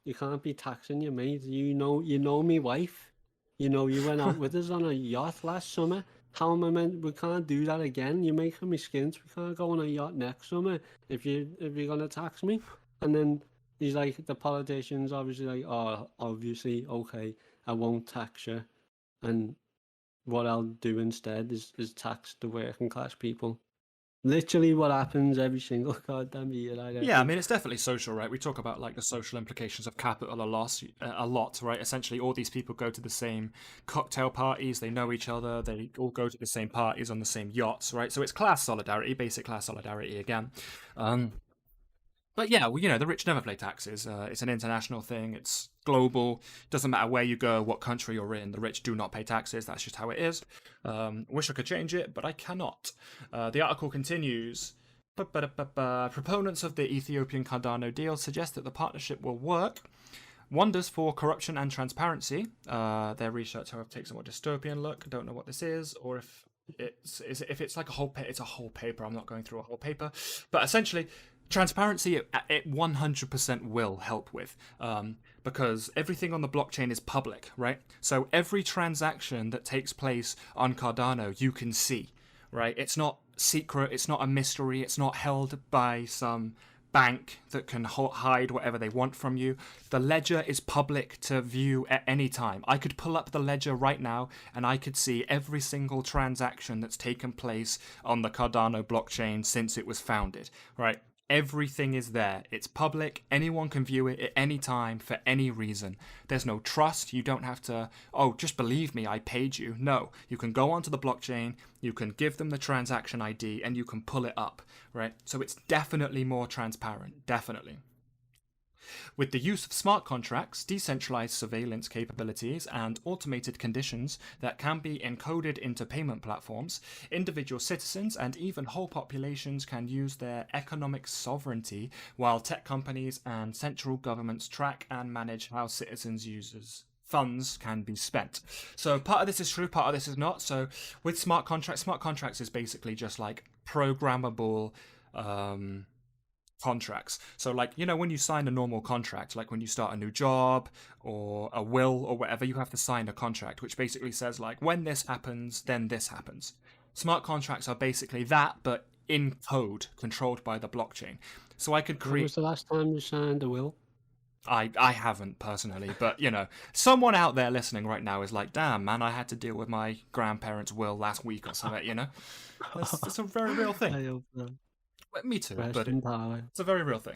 You can't be taxing your mate. You know me wife. You know you went out with us on a yacht last summer. How am I meant? We can't do that again. You're making me skint. We can't go on a yacht next summer if you're gonna tax me. And then he's like, the politicians obviously like, oh, obviously, okay, I won't tax you. And what I'll do instead is tax the working class people. Literally what happens every single goddamn year. Yeah, I mean, it's definitely social, right? We talk about like the social implications of capital a lot, right? Essentially, all these people go to the same cocktail parties, they know each other, they all go to the same parties on the same yachts, right? So it's class solidarity, basic class solidarity again. But yeah, well, you know, the rich never pay taxes. It's an international thing. It's global. Doesn't matter where you go, what country you're in. The rich do not pay taxes. That's just how it is. Wish I could change it, but I cannot. The article continues. Proponents of the Ethiopian Cardano deal suggest that the partnership will work wonders for corruption and transparency. Their research, however, takes a more dystopian look. I don't know what this is, or if it's like it's a whole paper. I'm not going through a whole paper, but essentially, transparency it 100% will help with, because everything on the blockchain is public, right? So every transaction that takes place on Cardano, you can see, right? It's not secret, it's not a mystery, it's not held by some bank that can hide whatever they want from you. The ledger is public to view at any time. I could pull up the ledger right now and I could see every single transaction that's taken place on the Cardano blockchain since it was founded, right? Everything is there. It's public. Anyone can view it at any time for any reason. There's no trust. You don't have to, oh, just believe me, I paid you. No, you can go onto the blockchain, you can give them the transaction ID, and you can pull it up, right? So it's definitely more transparent, definitely. With the use of smart contracts, decentralized surveillance capabilities, and automated conditions that can be encoded into payment platforms, individual citizens and even whole populations can use their economic sovereignty while tech companies and central governments track and manage how citizens' users funds can be spent. So part of this is true, part of this is not. So with smart contracts is basically just like programmable contracts. So like, you know, when you sign a normal contract, like when you start a new job or a will or whatever, you have to sign a contract which basically says like, when this happens, then this happens. Smart contracts are basically that, but in code, controlled by the blockchain. So I could create... When was the last time you signed a will? I haven't personally, but you know, someone out there listening right now is like, damn man, I had to deal with my grandparents' will last week or something, you know? It's a very real thing. I hope so. Me too, Rest but in power. it's a very real thing.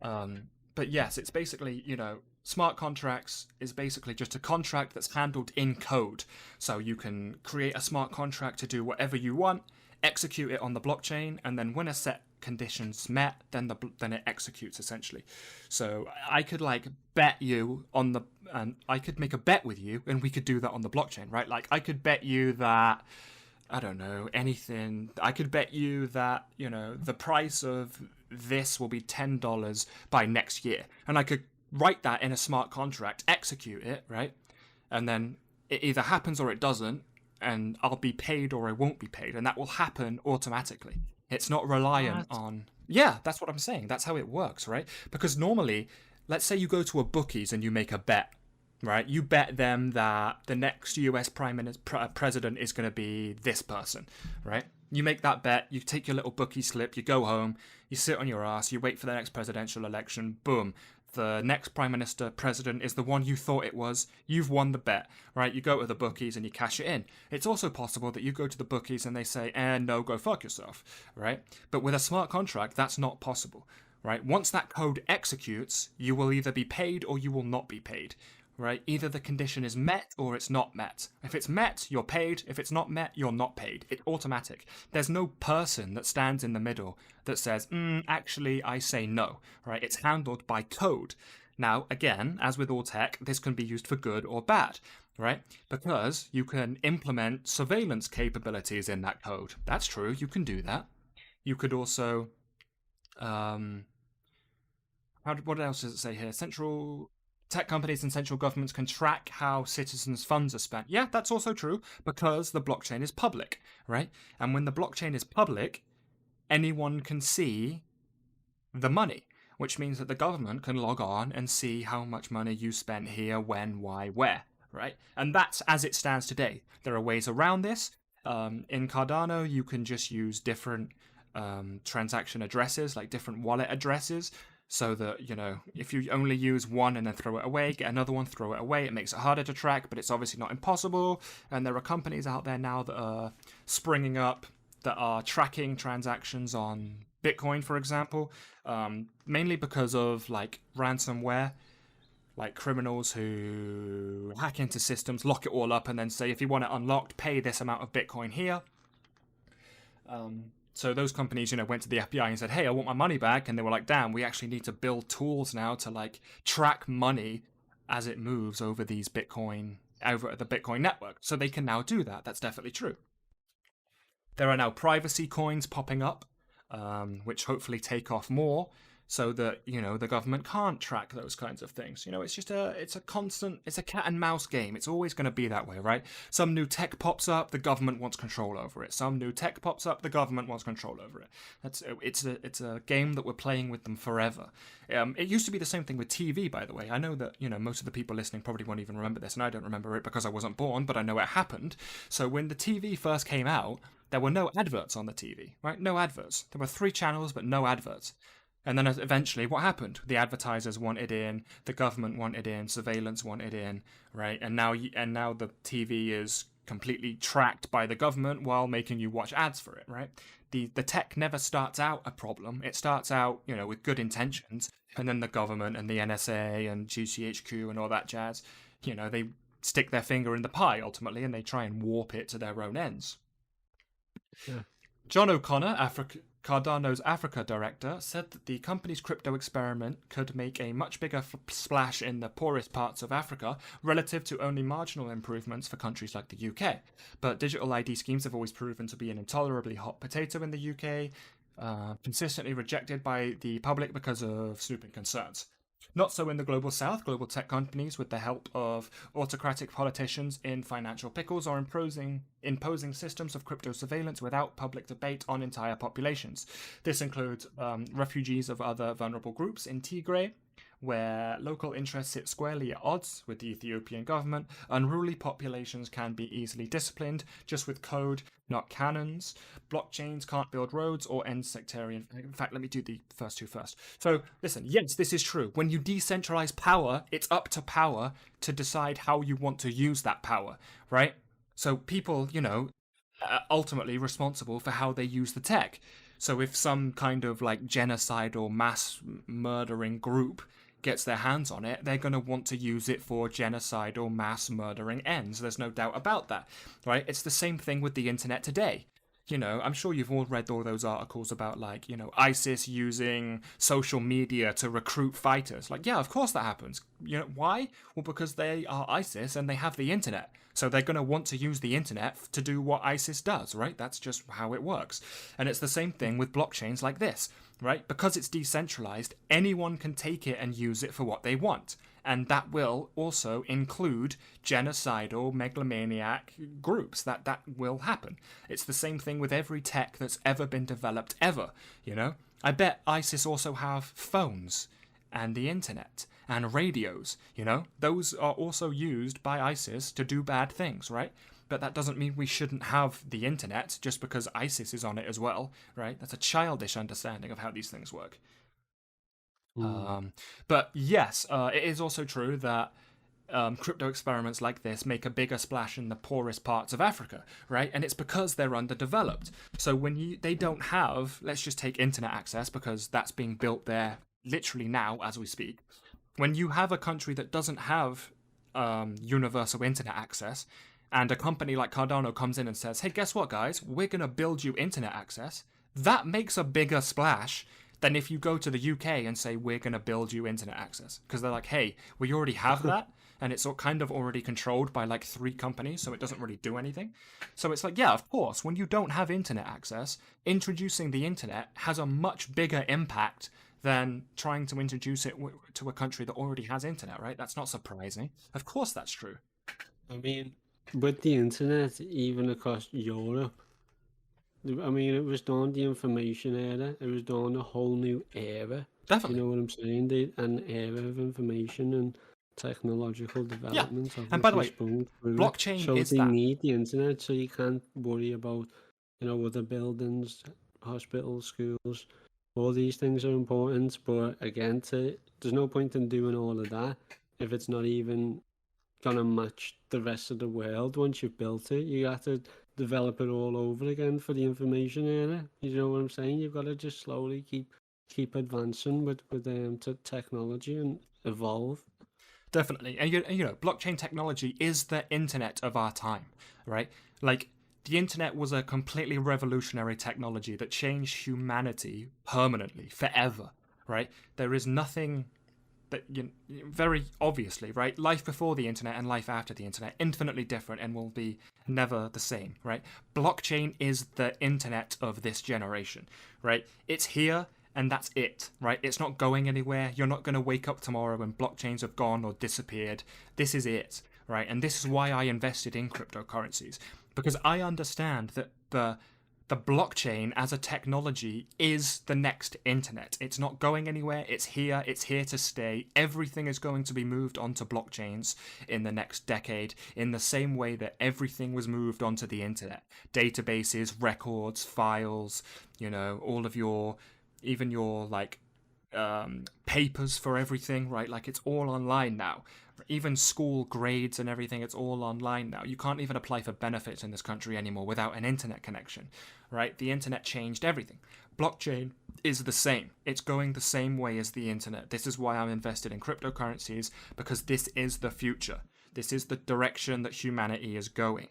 But yes, it's basically, you know, smart contracts is basically just a contract that's handled in code. So you can create a smart contract to do whatever you want, execute it on the blockchain, and then when a set conditions met, then it executes essentially. So I could like bet you on the, and I could make a bet with you, and we could do that on the blockchain, right? Like I could bet you that, I don't know, anything. I could bet you that, you know, the price of this will be $10 by next year. And I could write that in a smart contract, execute it, right? And then it either happens or it doesn't, and I'll be paid or I won't be paid. And that will happen automatically. It's not reliant on... Yeah, that's what I'm saying. That's how it works, right? Because normally, let's say you go to a bookies and you make a bet. Right, you bet them that the next U.S. president is going to be this person, right? You make that bet, you take your little bookie slip, you go home, you sit on your ass, you wait for the next presidential election, boom. The next president is the one you thought it was, you've won the bet, right? You go to the bookies and you cash it in. It's also possible that you go to the bookies and they say, no, go fuck yourself, right? But with a smart contract, that's not possible, right? Once that code executes, you will either be paid or you will not be paid. Right? Either the condition is met or it's not met. If it's met, you're paid. If it's not met, you're not paid. It's automatic. There's no person that stands in the middle that says, actually, I say no. Right? It's handled by code. Now, again, as with all tech, this can be used for good or bad, right? Because you can implement surveillance capabilities in that code. That's true, you can do that. You could also, what else does it say here? Central tech companies and central governments can track how citizens' funds are spent. Yeah, that's also true, because the blockchain is public, right? And when the blockchain is public, anyone can see the money, which means that the government can log on and see how much money you spent here, when, why, where, right? And that's as it stands today. There are ways around this. In Cardano, you can just use different transaction addresses, like different wallet addresses, so that, if you only use one and then throw it away, get another one, throw it away, it makes it harder to track, but it's obviously not impossible. And there are companies out there now that are springing up that are tracking transactions on Bitcoin, for example, mainly because of like ransomware, like criminals who hack into systems, lock it all up, and then say, if you want it unlocked, pay this amount of Bitcoin here. So those companies, went to the FBI and said, hey, I want my money back. And they were like, damn, we actually need to build tools now to like track money as it moves over the Bitcoin network. So they can now do that. That's definitely true. There are now privacy coins popping up, which hopefully take off more, so that, the government can't track those kinds of things. It's a cat and mouse game. It's always going to be that way, right? Some new tech pops up, the government wants control over it. Some new tech pops up, the government wants control over it. It's a game that we're playing with them forever. It used to be the same thing with TV, by the way. I know that, most of the people listening probably won't even remember this, and I don't remember it because I wasn't born, but I know it happened. So when the TV first came out, there were no adverts on the TV, right? No adverts. There were 3 channels, but no adverts. And then eventually, what happened? The advertisers wanted in, the government wanted in, surveillance wanted in, right? And now the TV is completely tracked by the government while making you watch ads for it, right? The tech never starts out a problem. It starts out, with good intentions, and then the government and the NSA and GCHQ and all that jazz, they stick their finger in the pie ultimately, and they try and warp it to their own ends. Yeah. John O'Connor, Cardano's Africa director, said that the company's crypto experiment could make a much bigger splash in the poorest parts of Africa relative to only marginal improvements for countries like the UK. But digital ID schemes have always proven to be an intolerably hot potato in the UK, consistently rejected by the public because of snooping concerns. Not so in the global south. Global tech companies, with the help of autocratic politicians in financial pickles, are imposing systems of crypto surveillance without public debate on entire populations. This includes refugees of other vulnerable groups in Tigray, where local interests sit squarely at odds with the Ethiopian government. Unruly populations can be easily disciplined just with code, not cannons. Blockchains can't build roads or end sectarian. In fact, let me do the first 2 first. So, listen, yes, this is true. When you decentralize power, it's up to power to decide how you want to use that power, right? So people, are ultimately responsible for how they use the tech. So if some kind of like genocide or mass murdering group gets their hands on it, they're going to want to use it for genocide or mass murdering ends. There's no doubt about that, right? It's the same thing with the internet today. I'm sure you've all read all those articles about like, ISIS using social media to recruit fighters. Like, yeah, of course that happens. Why? Well, because they are ISIS and they have the internet. So they're going to want to use the internet to do what ISIS does, right? That's just how it works. And it's the same thing with blockchains like this, right? Because it's decentralized, anyone can take it and use it for what they want. And that will also include genocidal megalomaniac groups. That will happen. It's the same thing with every tech that's ever been developed ever, I bet ISIS also have phones and the internet and radios, Those are also used by ISIS to do bad things, right? But that doesn't mean we shouldn't have the internet just because ISIS is on it as well, right? That's a childish understanding of how these things work. But yes, it is also true that crypto experiments like this make a bigger splash in the poorest parts of Africa, right? And it's because they're underdeveloped. So when they don't have, let's just take internet access, because that's being built there literally now as we speak. When you have a country that doesn't have universal internet access, and a company like Cardano comes in and says, hey, guess what, guys? We're going to build you internet access. That makes a bigger splash than if you go to the UK and say, we're going to build you internet access. Because they're like, hey, we already have that, and it's kind of already controlled by like 3 companies, so it doesn't really do anything. So it's like, yeah, of course, when you don't have internet access, introducing the internet has a much bigger impact than trying to introduce it to a country that already has internet, right? That's not surprising. Of course that's true. I mean, with the internet, even across Europe, I mean, it was during the information era. It was during a whole new era. Definitely. You know what I'm saying? An era of information and technological development. And by the way, blockchain blockchain is they that. need the internet, so you can't worry about, you know, other buildings, hospitals, schools. All these things are important, but again, there's no point in doing all of that if it's not even gonna match the rest of the world. Once you've built it, you have to develop it all over again for the information era. You know what I'm saying? You've got to just slowly keep advancing with technology and evolve. Definitely. And you know, blockchain technology is the internet of our time, right? Like, the internet was a completely revolutionary technology that changed humanity permanently, forever, right? There is nothing that, very obviously, right? Life before the internet and life after the internet, infinitely different and will be never the same, right? Blockchain is the internet of this generation, right? It's here and that's it, right? It's not going anywhere. You're not going to wake up tomorrow and blockchains have gone or disappeared. This is it, right? And this is why I invested in cryptocurrencies, because I understand that the blockchain as a technology is the next internet. It's not going anywhere. It's here to stay. Everything is going to be moved onto blockchains in the next decade, in the same way that everything was moved onto the internet. Databases, records, files, all of even your papers for everything, right? Like, it's all online now. Even school grades and everything, it's all online now. You can't even apply for benefits in this country anymore without an internet connection, right? The internet changed everything. Blockchain is the same. It's going the same way as the internet. This is why I'm invested in cryptocurrencies, because this is the future. This is the direction that humanity is going.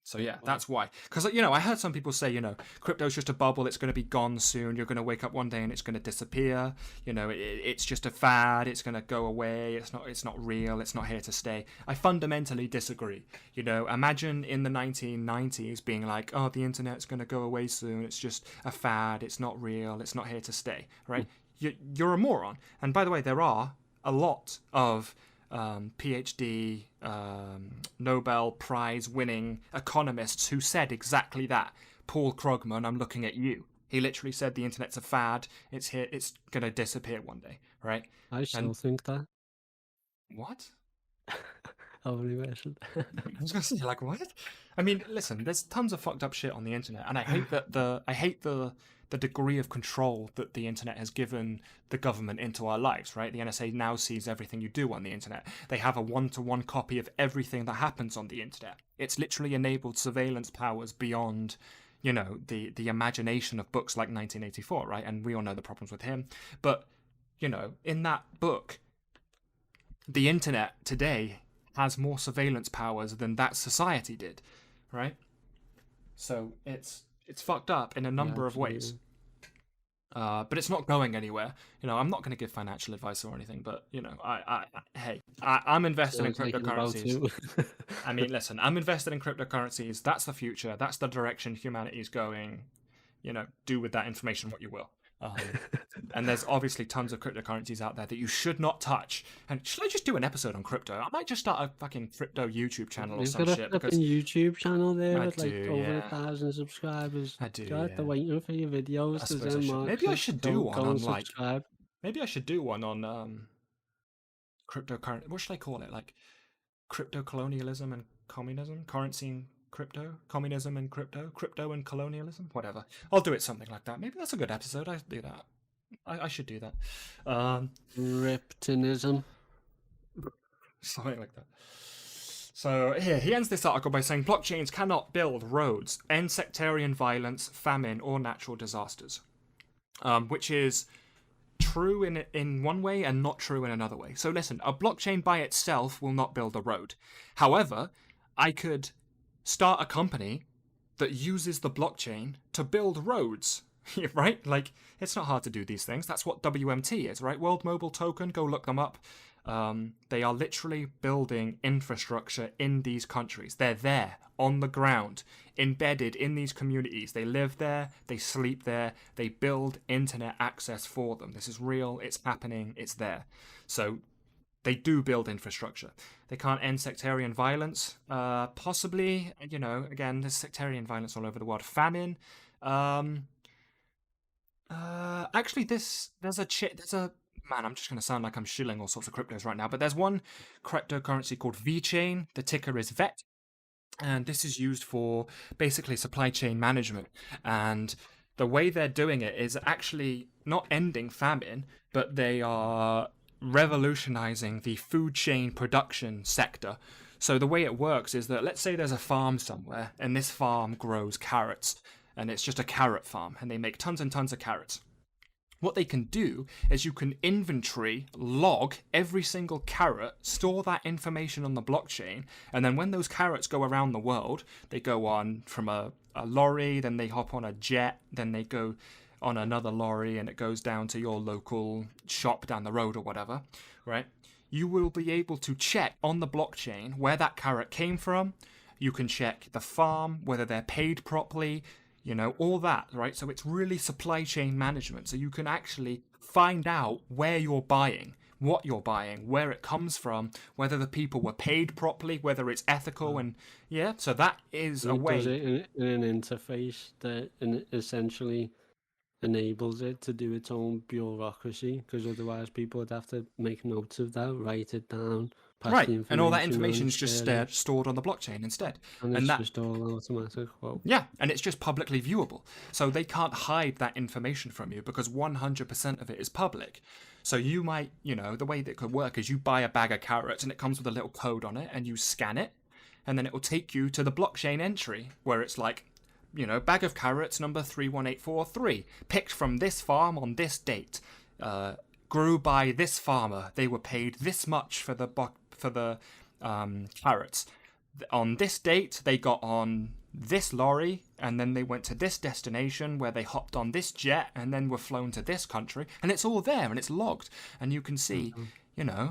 So yeah, that's why. Because, I heard some people say, crypto's just a bubble. It's going to be gone soon. You're going to wake up one day and it's going to disappear. It's just a fad. It's going to go away. It's not real. It's not here to stay. I fundamentally disagree. Imagine in the 1990s being like, oh, the internet's going to go away soon. It's just a fad. It's not real. It's not here to stay, right? You're a moron. And by the way, there are a lot of PhD, Nobel Prize winning economists who said exactly that. Paul Krugman, I'm looking at you. He literally said the internet's a fad. It's here. It's gonna disappear one day, right? I still think that. What? I've only mentioned. I was gonna say, like, what? I mean, listen. There's tons of fucked up shit on the internet, and I hate the degree of control that the internet has given the government into our lives, right? The NSA now sees everything you do on the internet. They have a one-to-one copy of everything that happens on the internet. It's literally enabled surveillance powers beyond, the imagination of books like 1984, right? And we all know the problems with him. But, in that book, the internet today has more surveillance powers than that society did, right? So it's fucked up in a number of ways. But it's not going anywhere. I'm not going to give financial advice or anything, but, I'm invested in cryptocurrencies. I mean, listen, I'm invested in cryptocurrencies. That's the future. That's the direction humanity is going. Do with that information what you will. And there's obviously tons of cryptocurrencies out there that you should not touch. And should I just do an episode on crypto? I might just start a fucking crypto YouTube channel or some shit. Because YouTube channel there with over 1,000 subscribers. I do. You're waiting for your videos. I suppose I should. Maybe I should do one on maybe I should do one on cryptocurrency. What should I call it? Like crypto-colonialism and communism, currency and crypto, communism and crypto and colonialism, whatever. I'll do it something like that. Maybe that's a good episode. I do that. I should do that. Reptinism. Something like that. So here, he ends this article by saying blockchains cannot build roads, end sectarian violence, famine, or natural disasters, which is true in one way and not true in another way. So listen, a blockchain by itself will not build a road. However, I could start a company that uses the blockchain to build roads right? Like, it's not hard to do these things. That's what WMT is, right? World Mobile Token, go look them up. They are literally building infrastructure in these countries. They're there, on the ground, embedded in these communities. They live there, they sleep there, they build internet access for them. This is real, it's happening, it's there. So they do build infrastructure. They can't end sectarian violence. Possibly, again, there's sectarian violence all over the world. Famine. Actually, there's a man, I'm just going to sound like I'm shilling all sorts of cryptos right now, but there's one cryptocurrency called VeChain. The ticker is VET, and this is used for basically supply chain management. And the way they're doing it is actually not ending famine, but they are revolutionizing the food chain production sector. So the way it works is that, let's say there's a farm somewhere, and this farm grows carrots, and it's just a carrot farm, and they make tons and tons of carrots. What they can do is you can inventory, log every single carrot, store that information on the blockchain, and then when those carrots go around the world, they go on from a lorry, then they hop on a jet, then they go on another lorry, and it goes down to your local shop down the road or whatever, right? You will be able to check on the blockchain where that carrot came from. You can check the farm, whether they're paid properly, all that, right? So it's really supply chain management. So you can actually find out where you're buying, what you're buying, where it comes from, whether the people were paid properly, whether it's ethical, and so that is a way. Does it in an interface that essentially enables it to do its own bureaucracy, because otherwise people would have to make notes of that, write it down. Right, and all that information is just stored on the blockchain instead. And it's just all automatic. Well, yeah, and it's just publicly viewable. So they can't hide that information from you because 100% of it is public. So you might, the way that it could work is you buy a bag of carrots and it comes with a little code on it, and you scan it, and then it will take you to the blockchain entry where it's like, bag of carrots number 31843, picked from this farm on this date, grew by this farmer. They were paid this much for the carrots. On this date, they got on this lorry, and then they went to this destination where they hopped on this jet, and then were flown to this country. And it's all there, and it's logged, and you can see,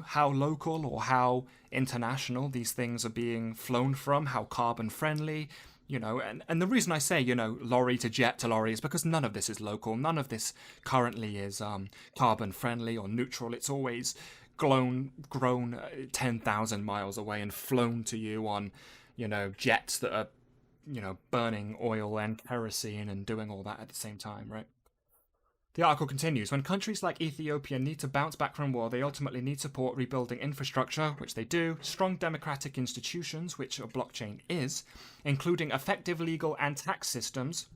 how local or how international these things are being flown from, how carbon friendly. And the reason I say, lorry to jet to lorry is because none of this is local. None of this currently is carbon friendly or neutral. It's always grown 10,000 miles away and flown to you on, jets that are, burning oil and kerosene and doing all that at the same time, right? The article continues, when countries like Ethiopia need to bounce back from war, they ultimately need support rebuilding infrastructure, which they do, strong democratic institutions, which a blockchain is, including effective legal and tax systems,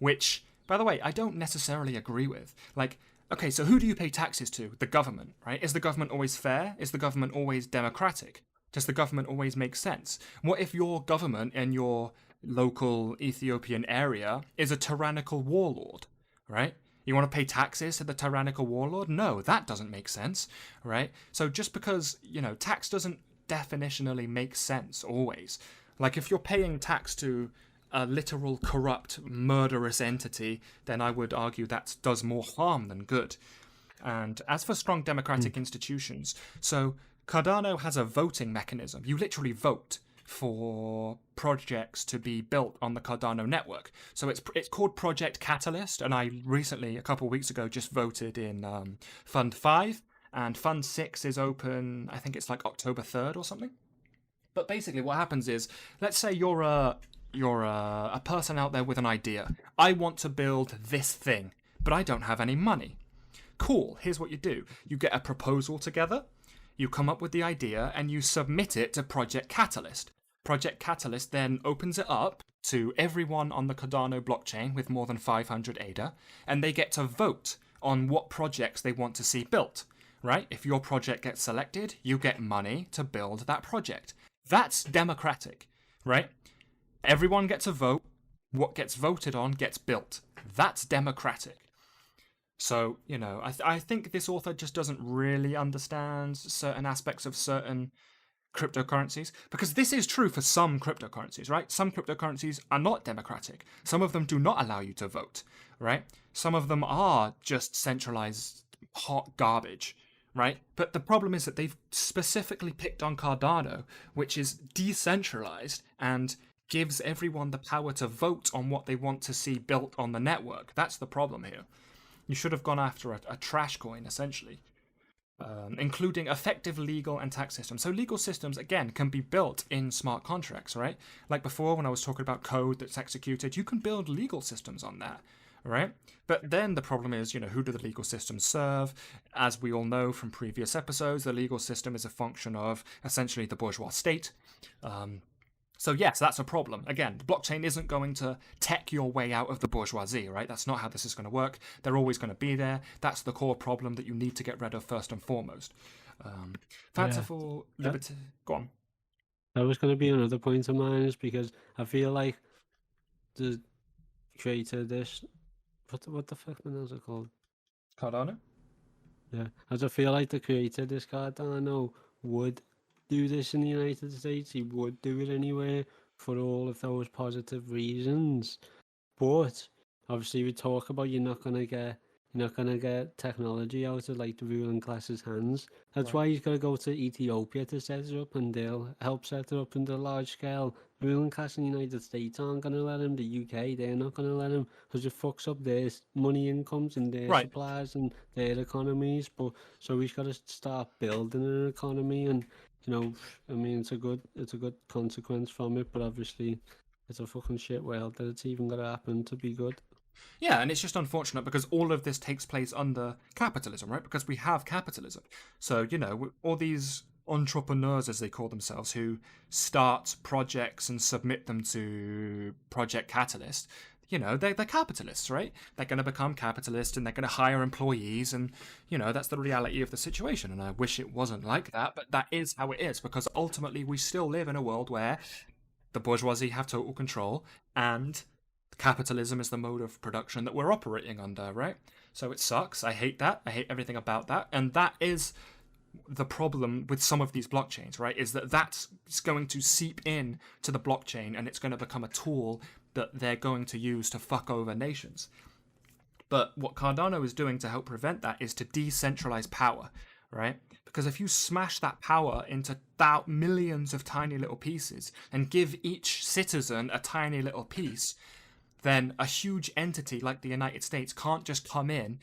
which, by the way, I don't necessarily agree with. Like, okay, so who do you pay taxes to? The government, right? Is the government always fair? Is the government always democratic? Does the government always make sense? What if your government in your local Ethiopian area is a tyrannical warlord? Right? You want to pay taxes to the tyrannical warlord? No, that doesn't make sense, right? So just because, tax doesn't definitionally make sense always. Like if you're paying tax to a literal corrupt, murderous entity, then I would argue that does more harm than good. And as for strong democratic institutions, so Cardano has a voting mechanism. You literally vote for projects to be built on the Cardano network. So it's called Project Catalyst, and I recently, a couple of weeks ago, just voted in Fund 5, and Fund 6 is open, I think it's like October 3rd or something. But basically what happens is, let's say you're a person out there with an idea. I want to build this thing, but I don't have any money. Cool, here's what you do. You get a proposal together, you come up with the idea, and you submit it to Project Catalyst. Project Catalyst then opens it up to everyone on the Cardano blockchain with more than 500 ADA, and they get to vote on what projects they want to see built, right? If your project gets selected, you get money to build that project. That's democratic, right? Everyone gets a vote. What gets voted on gets built. That's democratic. So, I think this author just doesn't really understand certain aspects of certain cryptocurrencies, because this is true for some cryptocurrencies, right? Some cryptocurrencies are not democratic. Some of them do not allow you to vote, right? Some of them are just centralized hot garbage, right? But the problem is that they've specifically picked on Cardano, which is decentralized and gives everyone the power to vote on what they want to see built on the network. That's the problem here. You should have gone after a trash coin, essentially. Including effective legal and tax systems. So legal systems, again, can be built in smart contracts, right? Like before, when I was talking about code that's executed, you can build legal systems on that, right? But then the problem is, who do the legal systems serve? As we all know from previous episodes, the legal system is a function of essentially the bourgeois state. So yes, that's a problem. Again, the blockchain isn't going to tech your way out of the bourgeoisie, right? That's not how this is going to work. They're always going to be there. That's the core problem that you need to get rid of first and foremost. Fanciful liberty. Go on. That was going to be another point of mine, is because I feel like the creator of this, what the fuck was it called? Cardano? Yeah, as I feel like the creator of this Cardano would do this in the United States. He would do it anywhere for all of those positive reasons. But obviously, we talk about you're not gonna get technology out of like the ruling class's hands. That's why he's got to go to Ethiopia to set it up, and they'll help set it up in the large scale. The ruling class in the United States aren't gonna let him. The UK, they're not gonna let him, because it fucks up their money incomes and their supplies and their economies. But so he's got to start building an economy, and I mean, it's a good consequence from it. But obviously, it's a fucking shit world that it's even gonna happen to be good. Yeah, and it's just unfortunate because all of this takes place under capitalism, right? Because we have capitalism. So, all these entrepreneurs, as they call themselves, who start projects and submit them to Project Catalyst, they're capitalists, right? They're going to become capitalists and they're going to hire employees, and, that's the reality of the situation. And I wish it wasn't like that, but that is how it is, because ultimately we still live in a world where the bourgeoisie have total control and capitalism is the mode of production that we're operating under, right? So it sucks. I hate that. I hate everything about that. And that is the problem with some of these blockchains, right? Is that that's going to seep in to the blockchain, and it's going to become a tool that they're going to use to fuck over nations. But what Cardano is doing to help prevent that is to decentralize power, right? Because if you smash that power into millions of tiny little pieces and give each citizen a tiny little piece, then a huge entity like the United States can't just come in,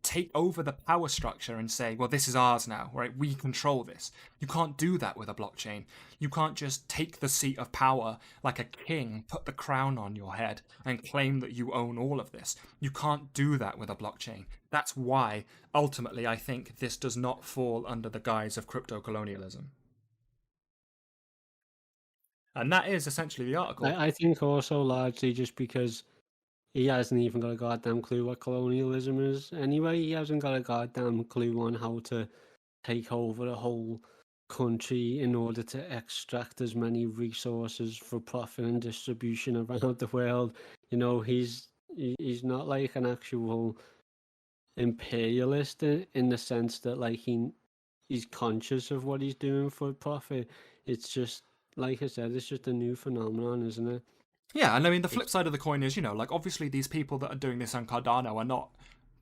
take over the power structure and say, well, this is ours now, right? We control this. You can't do that with a blockchain. You can't just take the seat of power like a king, put the crown on your head and claim that you own all of this. You can't do that with a blockchain. That's why, ultimately, I think this does not fall under the guise of crypto-colonialism. And that is essentially the article. I think also largely just because he hasn't even got a goddamn clue what colonialism is anyway. He hasn't got a goddamn clue on how to take over a whole country in order to extract as many resources for profit and distribution around the world. He's not like an actual imperialist in the sense that like he's conscious of what he's doing for profit. It's just, like I said, it's just a new phenomenon, isn't it? Yeah, and I mean, the flip side of the coin is, obviously these people that are doing this on Cardano are not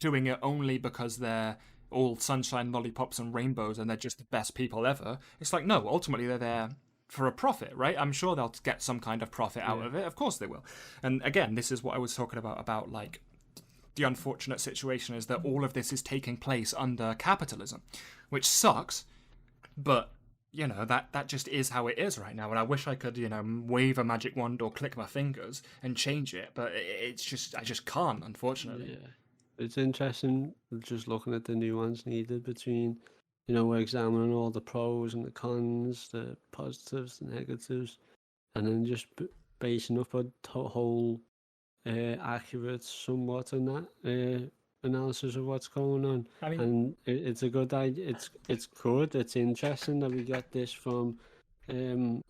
doing it only because they're all sunshine, lollipops, and rainbows and they're just the best people ever. It's like, no, ultimately they're there for a profit, right? I'm sure they'll get some kind of profit out of it. Of course they will. And again, this is what I was talking about like, the unfortunate situation is that all of this is taking place under capitalism, which sucks, but that just is how it is right now. And I wish I could, wave a magic wand or click my fingers and change it, but I just can't, unfortunately. Yeah. It's interesting just looking at the nuance needed between, we're examining all the pros and the cons, the positives, the negatives, and then just basing up a whole accurate somewhat on that analysis of what's going on. I mean, and it's a good idea. It's good. It's interesting that we got this from an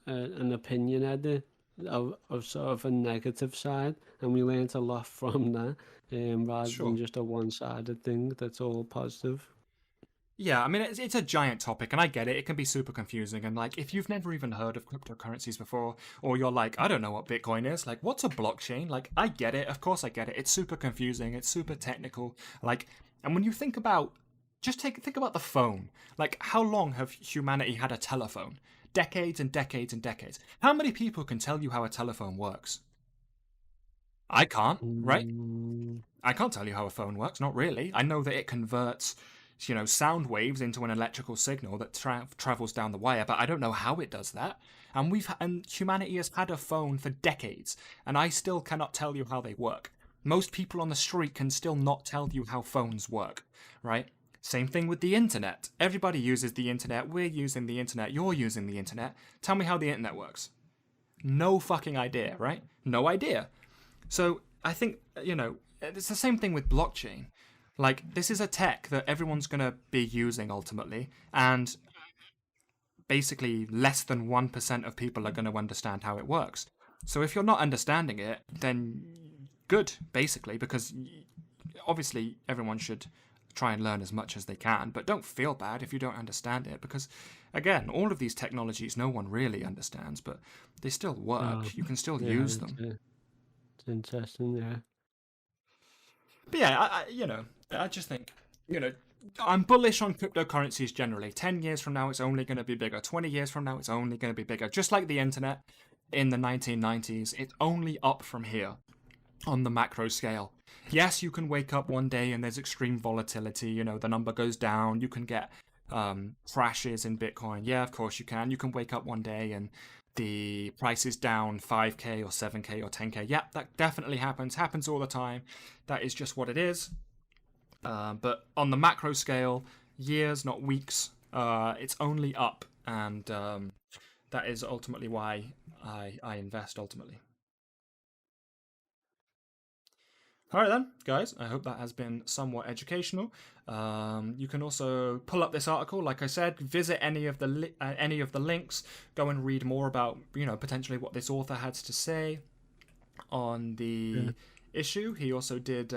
opinion editor of sort of a negative side, and we learned a lot from that, rather than just a one-sided thing that's all positive. Yeah, I mean, it's a giant topic, and I get it. It can be super confusing. And, like, if you've never even heard of cryptocurrencies before, or you're like, I don't know what Bitcoin is, like, what's a blockchain? Like, I get it. Of course I get it. It's super confusing. It's super technical. Like, and when you think about, think about the phone. Like, how long have humanity had a telephone? Decades and decades and decades. How many people can tell you how a telephone works? I can't, right? I can't tell you how a phone works, not really. I know that it converts, sound waves into an electrical signal that travels down the wire, but I don't know how it does that. And humanity has had a phone for decades, and I still cannot tell you how they work. Most people on the street can still not tell you how phones work, right? Same thing with the internet. Everybody uses the internet. We're using the internet. You're using the internet. Tell me how the internet works. No fucking idea, right? No idea. So I think, it's the same thing with blockchain. Like, this is a tech that everyone's going to be using ultimately, and basically less than 1% of people are going to understand how it works. So if you're not understanding it, then good, basically, because obviously everyone should try and learn as much as they can, but don't feel bad if you don't understand it, because, again, all of these technologies no one really understands, but they still work. You can still use them. It's interesting, yeah. But yeah, I just think, I'm bullish on cryptocurrencies generally. 10 years from now, it's only going to be bigger. 20 years from now, it's only going to be bigger. Just like the internet in the 1990s, it's only up from here on the macro scale. Yes, you can wake up one day and there's extreme volatility. The number goes down. You can get crashes in Bitcoin. Yeah, of course you can. You can wake up one day and the price is down 5k or 7k or 10k. Yeah, that definitely happens all the time. That is just what it is. But on the macro scale, years, not weeks, it's only up, and that is ultimately why I invest ultimately. All right then, guys, I hope that has been somewhat educational. You can also pull up this article, like I said, visit any of the links, go and read more about, potentially what this author had to say on the issue. He also did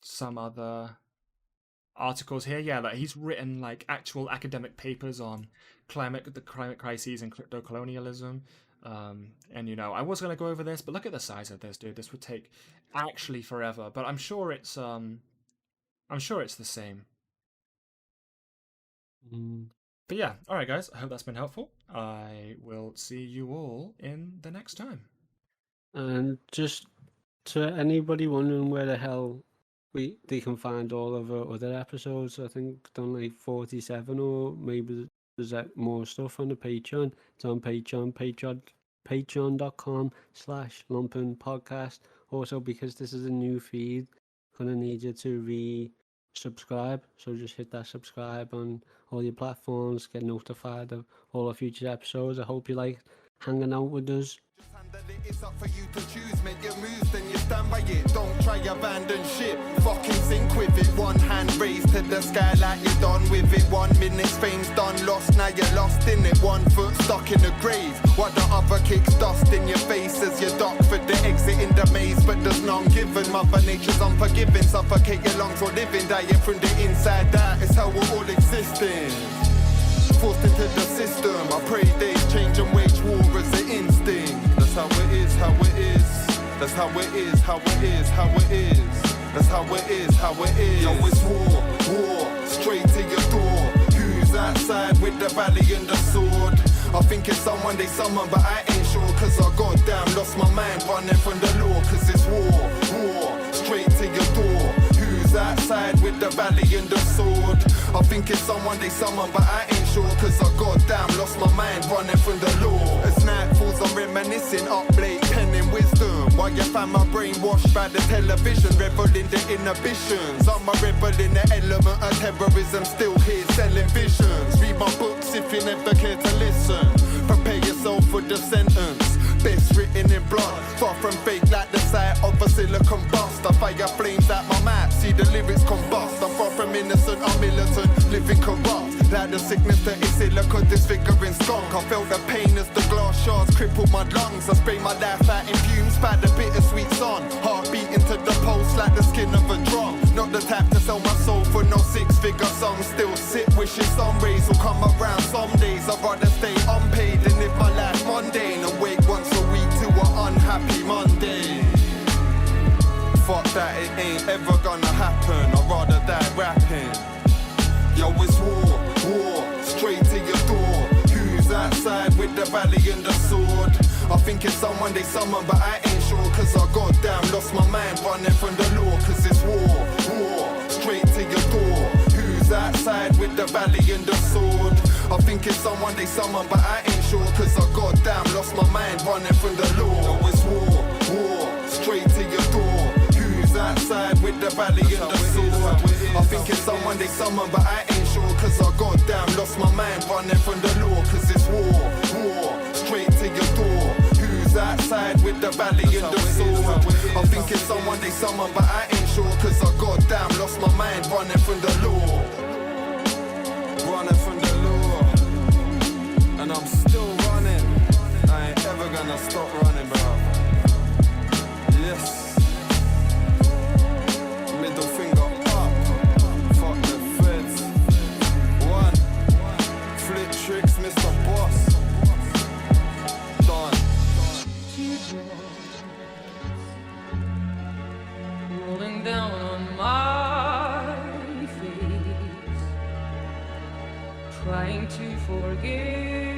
some other articles here. Yeah, like he's written like actual academic papers on the climate crises and crypto-colonialism. And I was going to go over this, but look at the size of this, dude. This would take actually forever, but I'm sure it's the same. But yeah, all right, guys. I hope that's been helpful. I will see you all in the next time. And just to anybody wondering where the hell they can find all of our other episodes, I think done like 47, or maybe there's more stuff on the Patreon. It's on patreon.com/lumpenpodcast. Also, because this is a new feed, I'm gonna need you to re-subscribe. So just hit that subscribe on all your platforms, get notified of all our future episodes. I hope you like hanging out with us. It's up for you to choose, make your moves, then you stand by it. Don't try abandon ship, fucking sink with it. One hand raised to the sky like you're done with it. 1 minute's fame's done, lost, now you're lost in it. 1 foot stuck in the grave, while the other kicks dust in your face as you dock for the exit in the maze. But there's none given, Mother Nature's unforgiving. Suffocate your lungs while living, dying from the inside out. It's how we're all existing, forced into the system. I pray days change and wage war as an instinct. That's how it is, how it is. That's how it is, how it is, how it is. That's how it is, how it is. Yo, it's war, straight to your door. Who's outside with the valley and the sword? I think it's someone they summon, but I ain't sure. Cause I goddamn lost my mind running from the law. Cause it's war, straight to your door. Who's outside with the valley and the sword? I think it's someone they summon, but I ain't sure. Cause I goddamn lost my mind running from the law. As night falls, I'm reminiscing, up late, penning wisdom. While you find my brainwashed by the television, reveling the inhibitions. I'm a rebel in the element of terrorism, still here selling visions. Read my books if you never care to listen. Prepare yourself for the sentence. Best written in blood, far from fake like the sight of a silicon bust. I fire flames out my mouth, see the lyrics combust. I'm far from innocent, I'm militant, living corrupt. Like the sickness that is ill, look at disfiguring skunk. I felt the pain as the glass shards crippled my lungs. I spray my life out in fumes, spat the bittersweet sun. Heart beating to the pulse like the skin of a drum. Not the type to sell my soul for no six-figure sum. Still sit wishing some rays will come around some days. I'd rather stay unpaid than live my life mundane and wake once a week to an unhappy Monday. Fuck that, it ain't ever gonna happen. I'd rather die rapping. Yo, it's war, straight to your door. Who's outside with the valley and the sword? I think it's someone they summon, but I ain't sure. Cause I goddamn lost my mind running from the law. Cause it's war, straight to your door. Who's outside with the valley and the sword? I think it's someone they summon, but I ain't sure. Cause I goddamn lost my mind running from the law. Yo, it's war, straight to your door. Who's outside with the valley and the sword? I think it's someone they summon, but I ain't sure. Cause I goddamn lost my mind running from the law. Cause it's war, straight to your door. Who's outside with the valley and the sword? I think it's someone they summon, but I ain't sure. Cause I goddamn lost my mind running from the law. Running from the law. And I'm still running. I ain't ever gonna stop running, bro. Yes. Middle finger up. Fuck the feds. One. Flip tricks, Mr. Boss. Done. Rolling down on my face, trying to forget.